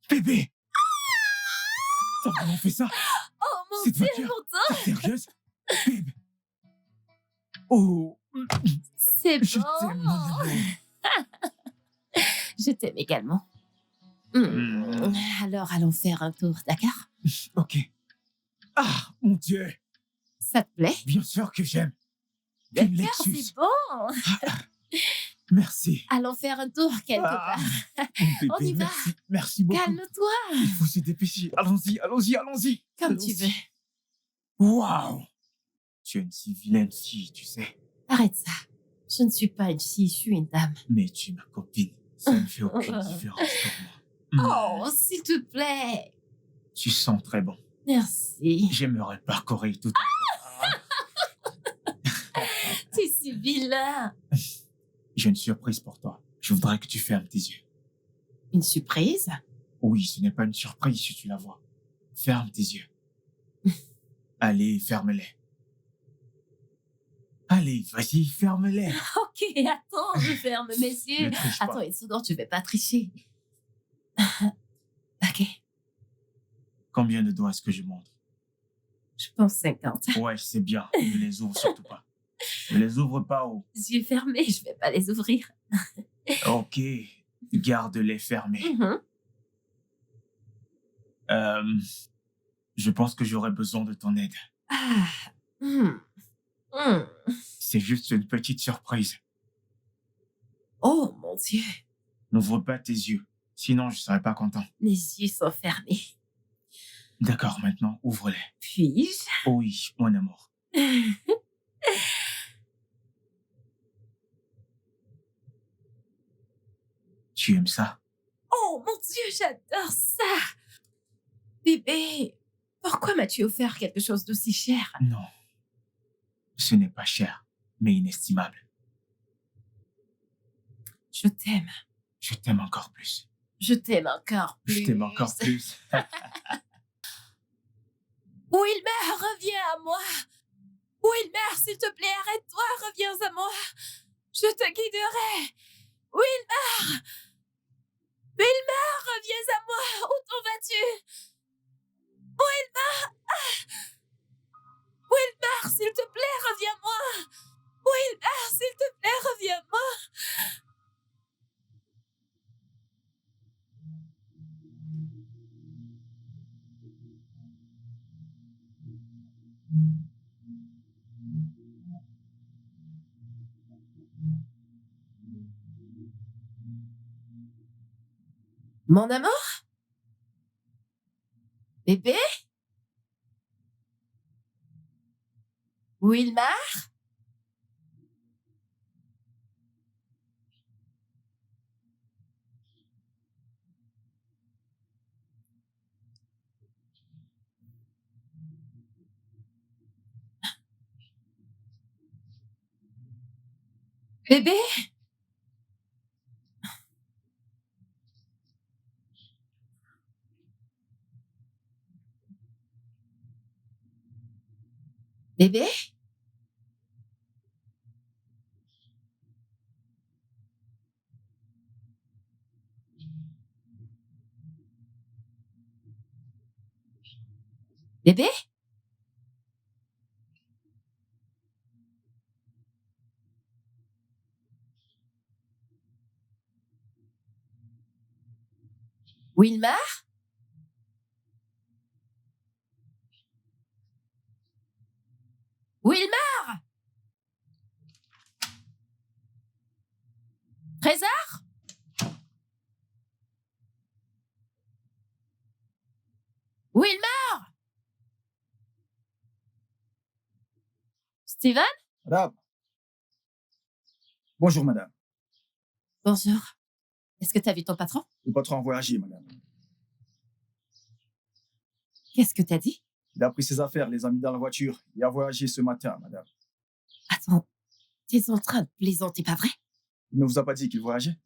Bébé! T'as vraiment fait ça? Oh mon Cette Dieu, voiture? mon T'es sérieuse? Babe! Oh! C'est Je t'aime, mon bon. amour. Je t'aime également. Alors, allons faire un tour, d'accord? Ok. Ah, mon Dieu! Ça te plaît? Bien sûr que j'aime. Une D'accord, Lexus. c'est bon. Merci. Allons faire un tour quelque Ah, part. mon bébé, On y va. merci. Merci beaucoup. Calme-toi. Il faut se dépêcher. Allons-y, allons-y, allons-y. Comme tu Allons-y. veux. Waouh! Tu es une si vilaine fille, tu sais. Arrête ça. Je ne suis pas une fille, je suis une dame. Mais tu es ma copine. Ça ne fait aucune différence pour moi. Oh, s'il te plaît. Tu sens très bon. Merci. J'aimerais parcourir tout. T'es si vilain. J'ai une surprise pour toi. Je voudrais que tu fermes tes yeux. Une surprise? Oui, ce n'est pas une surprise si tu la vois. Ferme tes yeux. Allez, ferme-les. Allez, vas-y, ferme-les. Ok, attends, je ferme mes yeux. Ne triche pas. Attends une seconde, je vais pas tricher. Ok, Combien de doigts est-ce que je montre? je pense 50. Ouais, c'est bien. Ne les ouvre surtout pas. Ne les ouvre pas. Oh. Yeux fermés, je vais pas les ouvrir. Ok. Garde-les fermés. Mhm. Je pense que j'aurais besoin de ton aide. Ah. Hmm. Hmm. C'est juste une petite surprise. Oh mon Dieu, N'ouvre pas tes yeux. Sinon, je serais pas content. mes yeux sont fermés. D'accord, maintenant, ouvre-les. Puis-je? Oh oui, mon amour. Tu aimes ça? Oh mon Dieu, j'adore ça! Bébé, pourquoi m'as-tu offert quelque chose d'aussi cher? Non. Ce n'est pas cher, mais inestimable. Je t'aime. Je t'aime encore plus. Je t'aime encore plus. Je t'aime encore plus. Wilmer, reviens à moi! Wilmer, s'il te plaît, arrête-toi, reviens à moi! Je te guiderai! Wilmer! Wilmer, reviens à moi! Où t'en vas-tu? Wilmer! Wilmer, s'il te plaît, reviens-moi! Wilmer, s'il te plaît, reviens-moi! Mon amour? Bébé? Wilmar? Bébé? Bébé? Bébé? Wilmar? Wilmar? Trésor? Wilmar? Steven? Madame. Bonjour, madame. Bonjour. Est-ce que tu as vu ton patron? Le patron a voyagé, madame. Qu'est-ce que t'as dit? Il a pris ses affaires, les a mis dans la voiture. Il a voyagé ce matin, madame. Attends, t'es en train de plaisanter, pas vrai? Il ne vous a pas dit qu'il voyageait?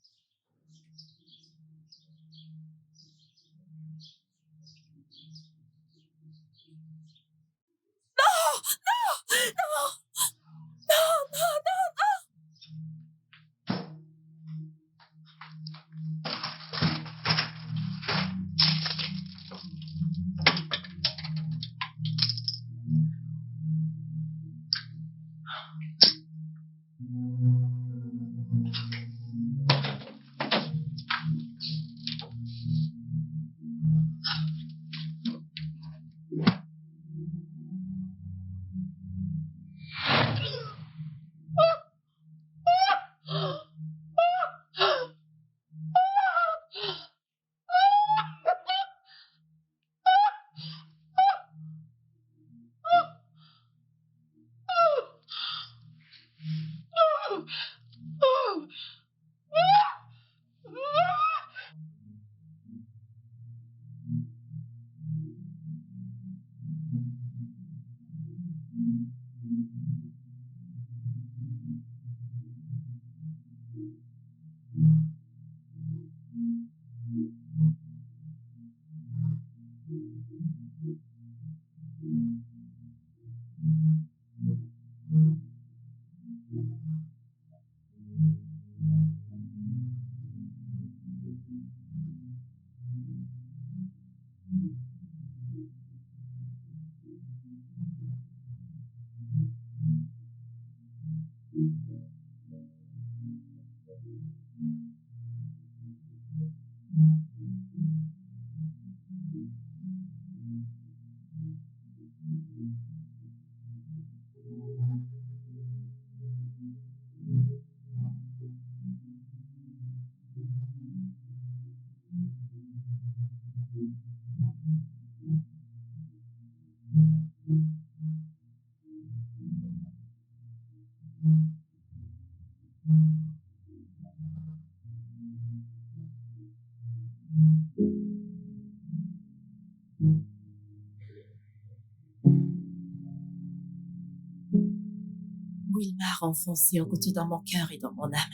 Wilmar a enfoncé un couteau dans mon cœur et dans mon âme.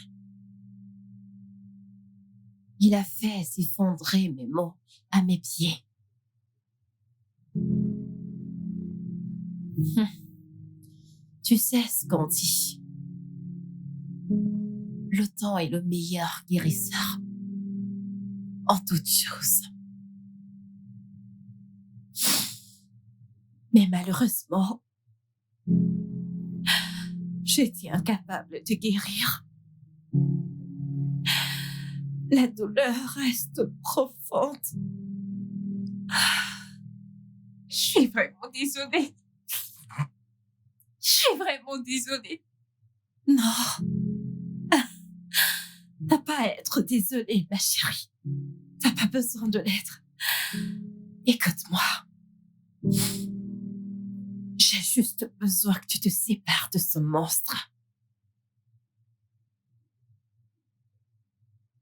Il a fait s'effondrer mes mots à mes pieds. Tu sais ce qu'on dit. Le temps est le meilleur guérisseur en toutes choses. Mais malheureusement, j'étais incapable de guérir. La douleur reste profonde. Je suis vraiment désolée. Je suis vraiment désolée. Non. T'as pas à être désolée, ma chérie. T'as pas besoin de l'être. Écoute-moi. J'ai juste besoin que tu te sépares de ce monstre.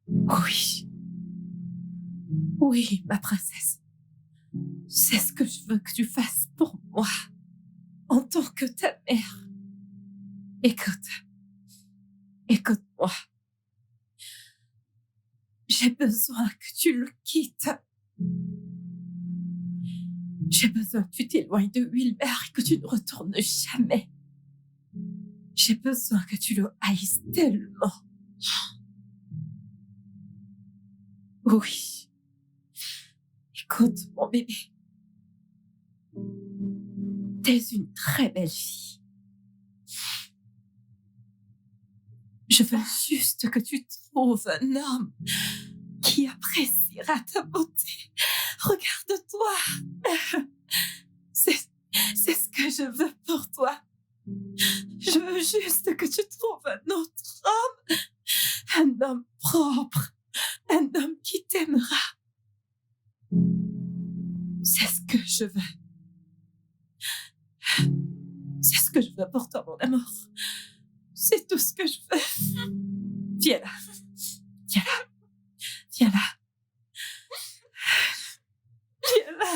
Oui. Oui, ma princesse. C'est ce que je veux que tu fasses pour moi, en tant que ta mère. Écoute-moi. J'ai besoin que tu le quittes. J'ai besoin que tu t'éloignes de Wilmer et que tu ne retournes jamais. J'ai besoin que tu le haïsses tellement. Oui. Écoute, mon bébé. T'es une très belle fille. Je veux juste que tu trouves un homme qui appréciera ta beauté. Regarde-toi. C'est ce que je veux pour toi. Je veux juste que tu trouves un autre homme. Un homme propre. Un homme qui t'aimera. C'est ce que je veux. C'est ce que je veux pour toi, mon amour. C'est tout ce que je veux. Viens là. Viens là. Viens là. Viens là.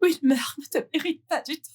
Wilmer ne te mérite pas du tout.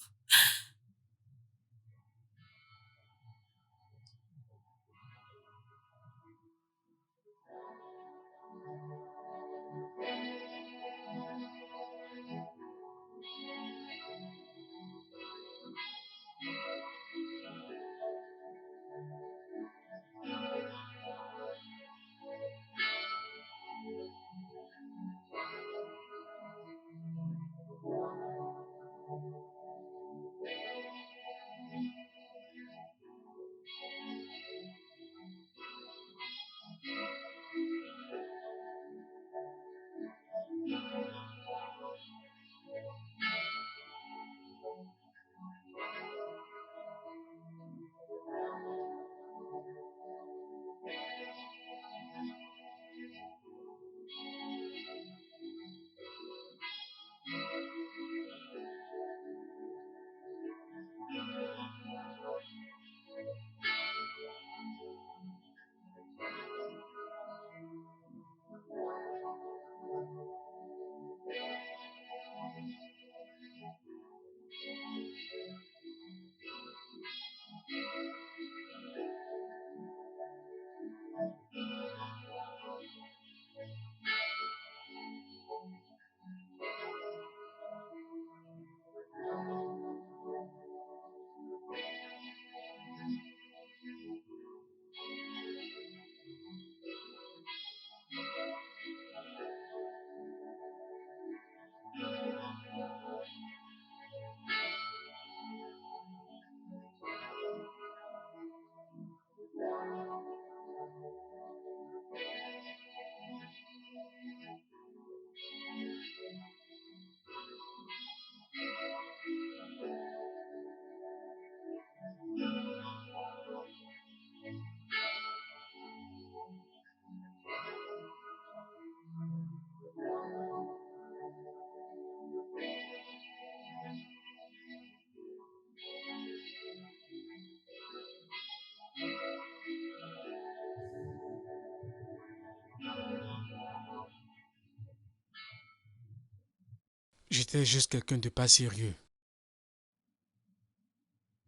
J'étais juste quelqu'un de pas sérieux.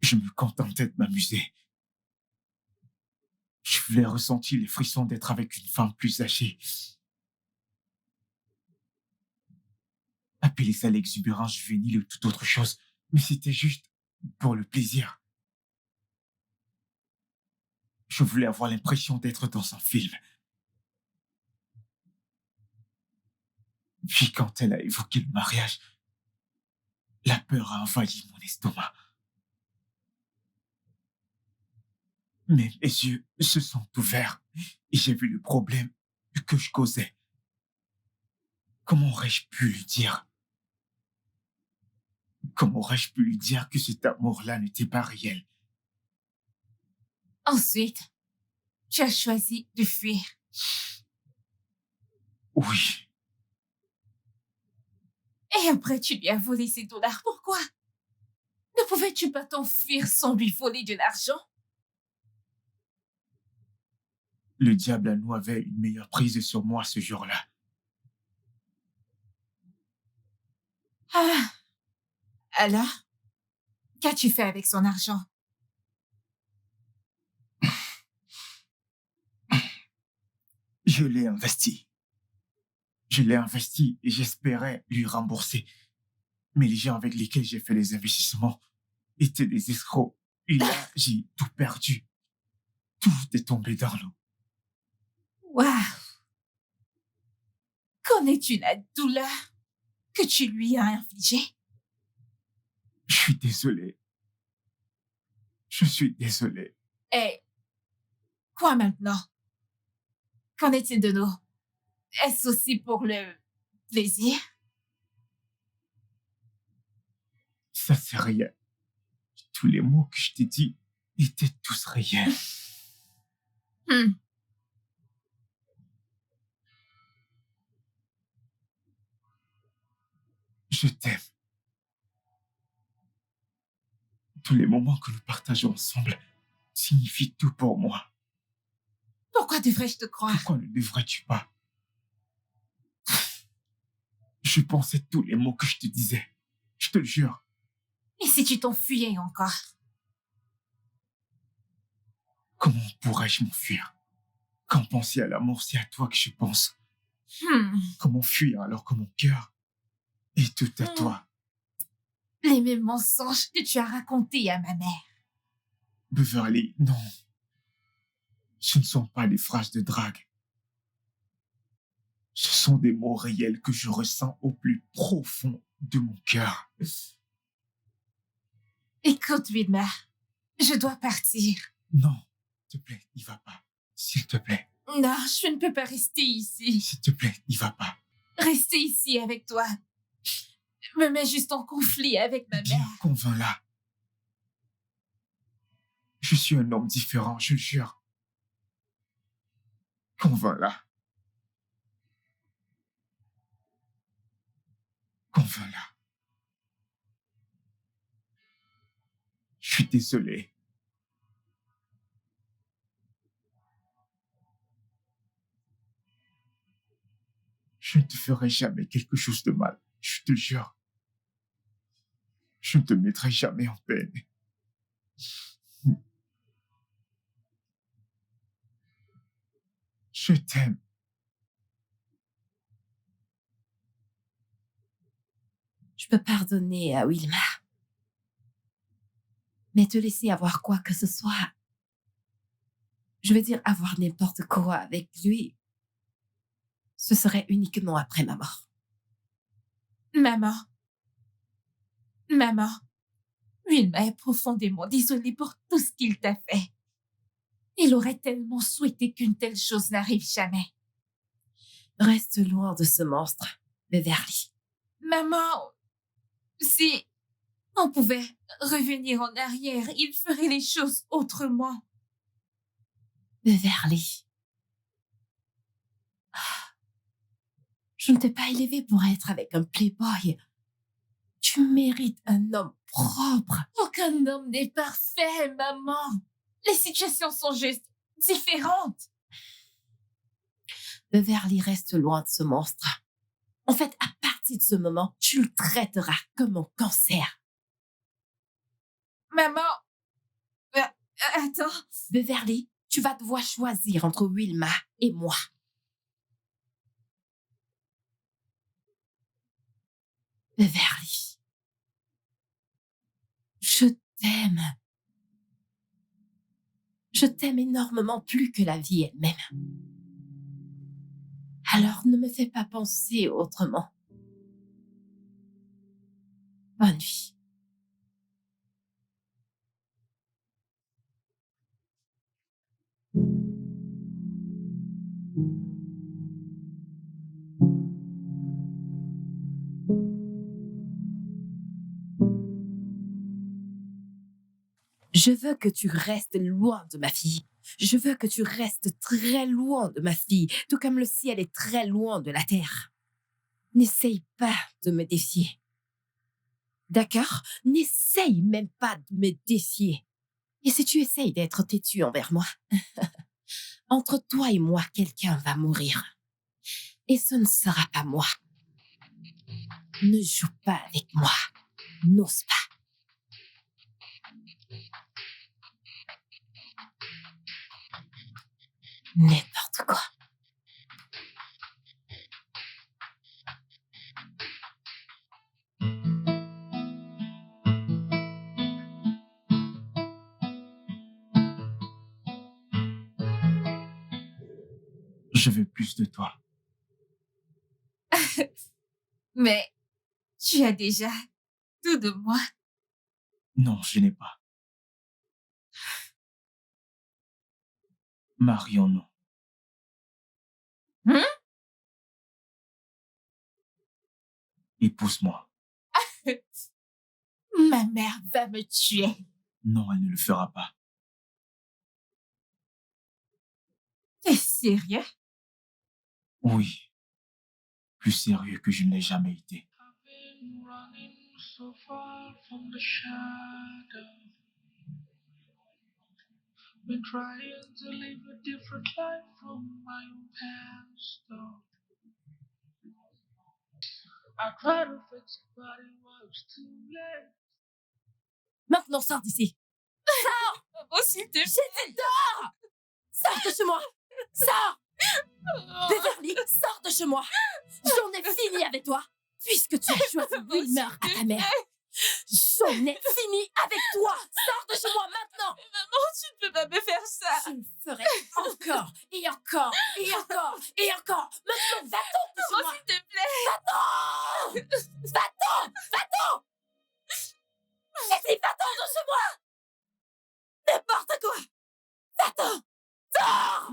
Je me contentais de m'amuser. Je voulais ressentir les frissons d'être avec une femme plus âgée. Appelez ça l'exubérance juvénile ou toute autre chose, mais c'était juste pour le plaisir. Je voulais avoir l'impression d'être dans un film. Puis quand elle a évoqué le mariage, la peur a envahi mon estomac. Mais mes yeux se sont ouverts et j'ai vu le problème que je causais. Comment aurais-je pu lui dire? Comment aurais-je pu lui dire que cet amour-là n'était pas réel? Ensuite, tu as choisi de fuir. Oui, Et après, tu lui as volé ses dollars. Pourquoi? Ne pouvais-tu pas t'enfuir sans lui voler de l'argent? le diable à nous avait une meilleure prise sur moi ce jour-là. Ah, alors, qu'as-tu fait avec son argent? Je l'ai investi. Je l'ai investi et j'espérais lui rembourser. Mais les gens avec lesquels j'ai fait les investissements étaient des escrocs. Et là, j'ai tout perdu. Tout est tombé dans l'eau. Waouh! Connais-tu la douleur que tu lui as infligée? Je suis désolé. Je suis désolé. Et quoi maintenant? Qu'en est-il de nous? Est-ce aussi pour le plaisir? Ça, c'est rien. Tous les mots que je t'ai dit étaient tous réels. Je t'aime. Tous les moments que nous partageons ensemble signifient tout pour moi. Pourquoi devrais-je te croire? Pourquoi ne devrais-tu pas? Je pensais tous les mots que je te disais. Je te le jure. Et si tu t'enfuyais encore? Comment pourrais-je m'enfuir? Quand penser à l'amour, c'est à toi que je pense. Comment fuir alors que mon cœur est tout à toi? Les mêmes mensonges que tu as racontés à ma mère. Beverly, non. Ce ne sont pas des phrases de drague. Ce sont des mots réels que je ressens au plus profond de mon cœur. Écoute, Wilma, je dois partir. Non, s'il te plaît, n'y va pas. S'il te plaît. Non, je ne peux pas rester ici. S'il te plaît, n'y va pas. Rester ici avec toi me met juste en conflit avec ma Bien, mère. convainc-la. Je suis un homme différent, je le jure. Convainc-la. Convainc-la. Je suis désolé. Je ne te ferai jamais quelque chose de mal, je te le jure. Je ne te mettrai jamais en peine. Je t'aime. Je peux pardonner à Wilma. Mais te laisser avoir quoi que ce soit, je veux dire avoir n'importe quoi avec lui, ce serait uniquement après ma mort. Maman, Wilma est profondément désolée pour tout ce qu'il t'a fait. Il aurait tellement souhaité qu'une telle chose n'arrive jamais. Reste loin de ce monstre, Beverly. Maman, si on pouvait revenir en arrière, il ferait les choses autrement. Beverly. Je ne t'ai pas élevé pour être avec un playboy. Tu mérites un homme propre. Aucun homme n'est parfait, maman. Les situations sont juste différentes. Beverly, reste loin de ce monstre. En fait, à partir de ce moment, tu le traiteras comme un cancer. Maman, attends. Beverly, tu vas devoir choisir entre Wilma et moi. Beverly, je t'aime. Je t'aime énormément plus que la vie elle-même. Alors ne me fais pas penser autrement. Bonne nuit. Je veux que tu restes loin de ma fille. Je veux que tu restes très loin de ma fille, tout comme le ciel est très loin de la terre. N'essaye pas de me défier. D'accord? N'essaye même pas de me défier. Et si tu essayes d'être têtu envers moi, entre toi et moi, quelqu'un va mourir. Et ce ne sera pas moi. Ne joue pas avec moi. N'ose pas. N'importe quoi. Je veux plus de toi. Mais tu as déjà tout de moi. Non, je n'ai pas. Marions-nous. Épouse-moi. Ma mère va me tuer. Non, elle ne le fera pas. T'es sérieux? Oui. Plus sérieux que je ne l'ai jamais été. I've been running so far from the shadow. Been trying to live a different life from my own past. Though. I tried to fix it, but it was too late. Maintenant, sors d'ici. Oh, s'il te plaît. J'ai dit dehors! Sors de chez moi! Sors! Beverly, sors de chez moi! J'en ai fini avec toi! Puisque tu as choisi Wilmer à ta mère. J'en ai fini avec toi! Sors de chez moi maintenant! Maman, tu ne peux pas me faire ça. Je le ferai encore et encore et encore et encore! Maintenant, va-t'en de chez Maman, moi! s'il te plaît. Va-t'en! Va-t'en! Va-t'en! J'ai dit va-t'en de chez moi! N'importe quoi! Va-t'en! Sors!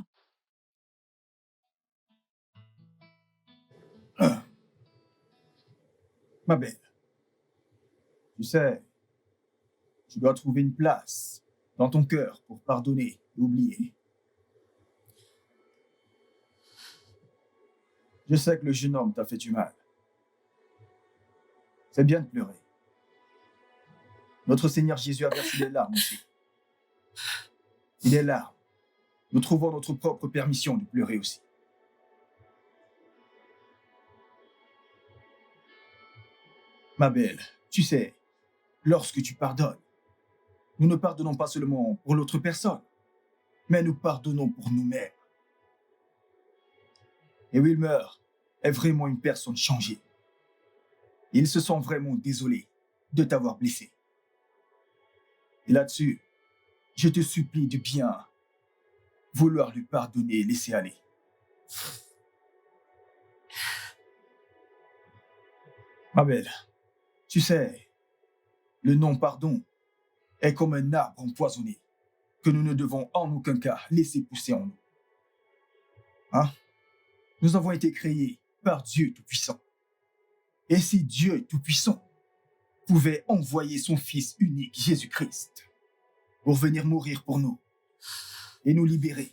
Ma belle, tu sais, tu dois trouver une place dans ton cœur pour pardonner et oublier. Je sais que le jeune homme t'a fait du mal. C'est bien de pleurer. Notre Seigneur Jésus a versé des larmes aussi. Et les larmes, nous trouvons notre propre permission de pleurer aussi. Ma belle, tu sais, lorsque tu pardonnes, nous ne pardonnons pas seulement pour l'autre personne, mais nous pardonnons pour nous-mêmes. Et Wilmer est vraiment une personne changée. Il se sent vraiment désolé de t'avoir blessé. Et là-dessus, je te supplie de bien vouloir lui pardonner et laisser aller. Ma belle, tu sais, le non-pardon est comme un arbre empoisonné que nous ne devons en aucun cas laisser pousser en nous. Hein? Nous avons été créés par Dieu Tout-Puissant. Et si Dieu Tout-Puissant pouvait envoyer son Fils unique, Jésus-Christ, pour venir mourir pour nous et nous libérer,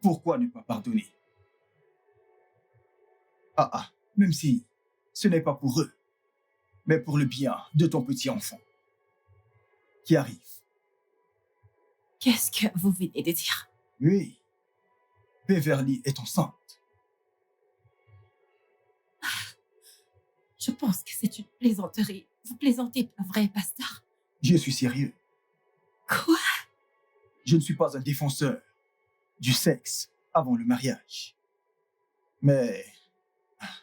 pourquoi ne pas pardonner? Même si ce n'est pas pour eux, mais pour le bien de ton petit enfant qui arrive. Qu'est-ce que vous venez de dire? Oui, Beverly est enceinte. Je pense que c'est une plaisanterie. Vous plaisantez, pas vrai, pasteur? Je suis sérieux. Quoi? Je ne suis pas un défenseur du sexe avant le mariage. Mais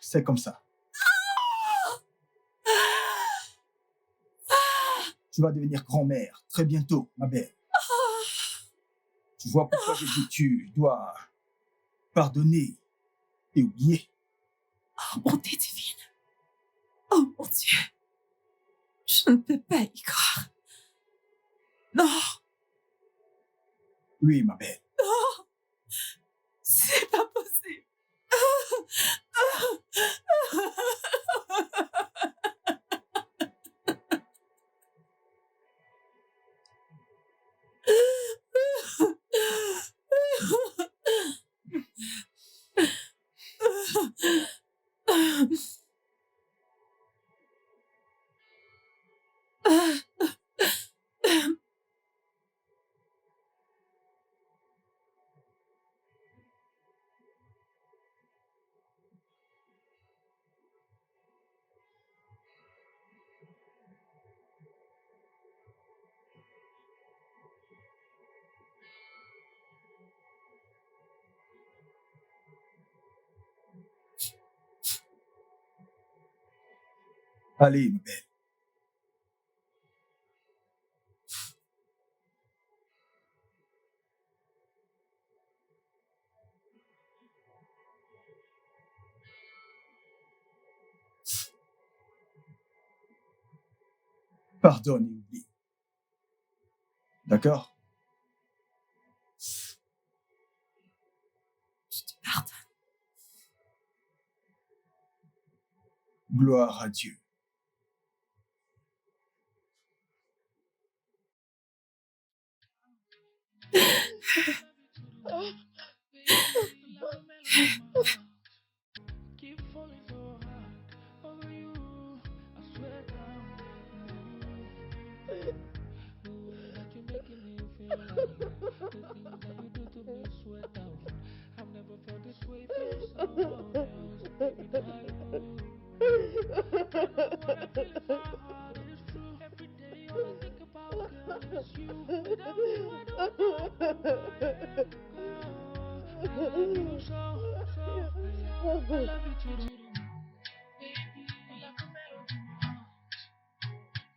c'est comme ça. Tu vas devenir grand-mère très bientôt, ma belle. Tu vois pourquoi je dis que tu dois pardonner et oublier. Oh, bonté divine. Oh, mon Dieu. Je ne peux pas y croire. Non, Oui, ma belle. non, c'est pas possible. Allez, ma belle. Pardonne et oublie. D'accord? Je te pardonne. Gloire à Dieu. Keep falling so hard over you. I swear down. The way that you're making me feel like the things that you do to me sweat out. I've never felt this way for someone else. Baby, not you. I know what I feel in my heart is true. Every day all I think about, girl, is you. Without you, I don't know where I am. I love you so, so. I love you too. Baby, like a melody.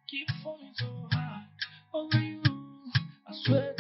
Keep falling so hard over you. I swear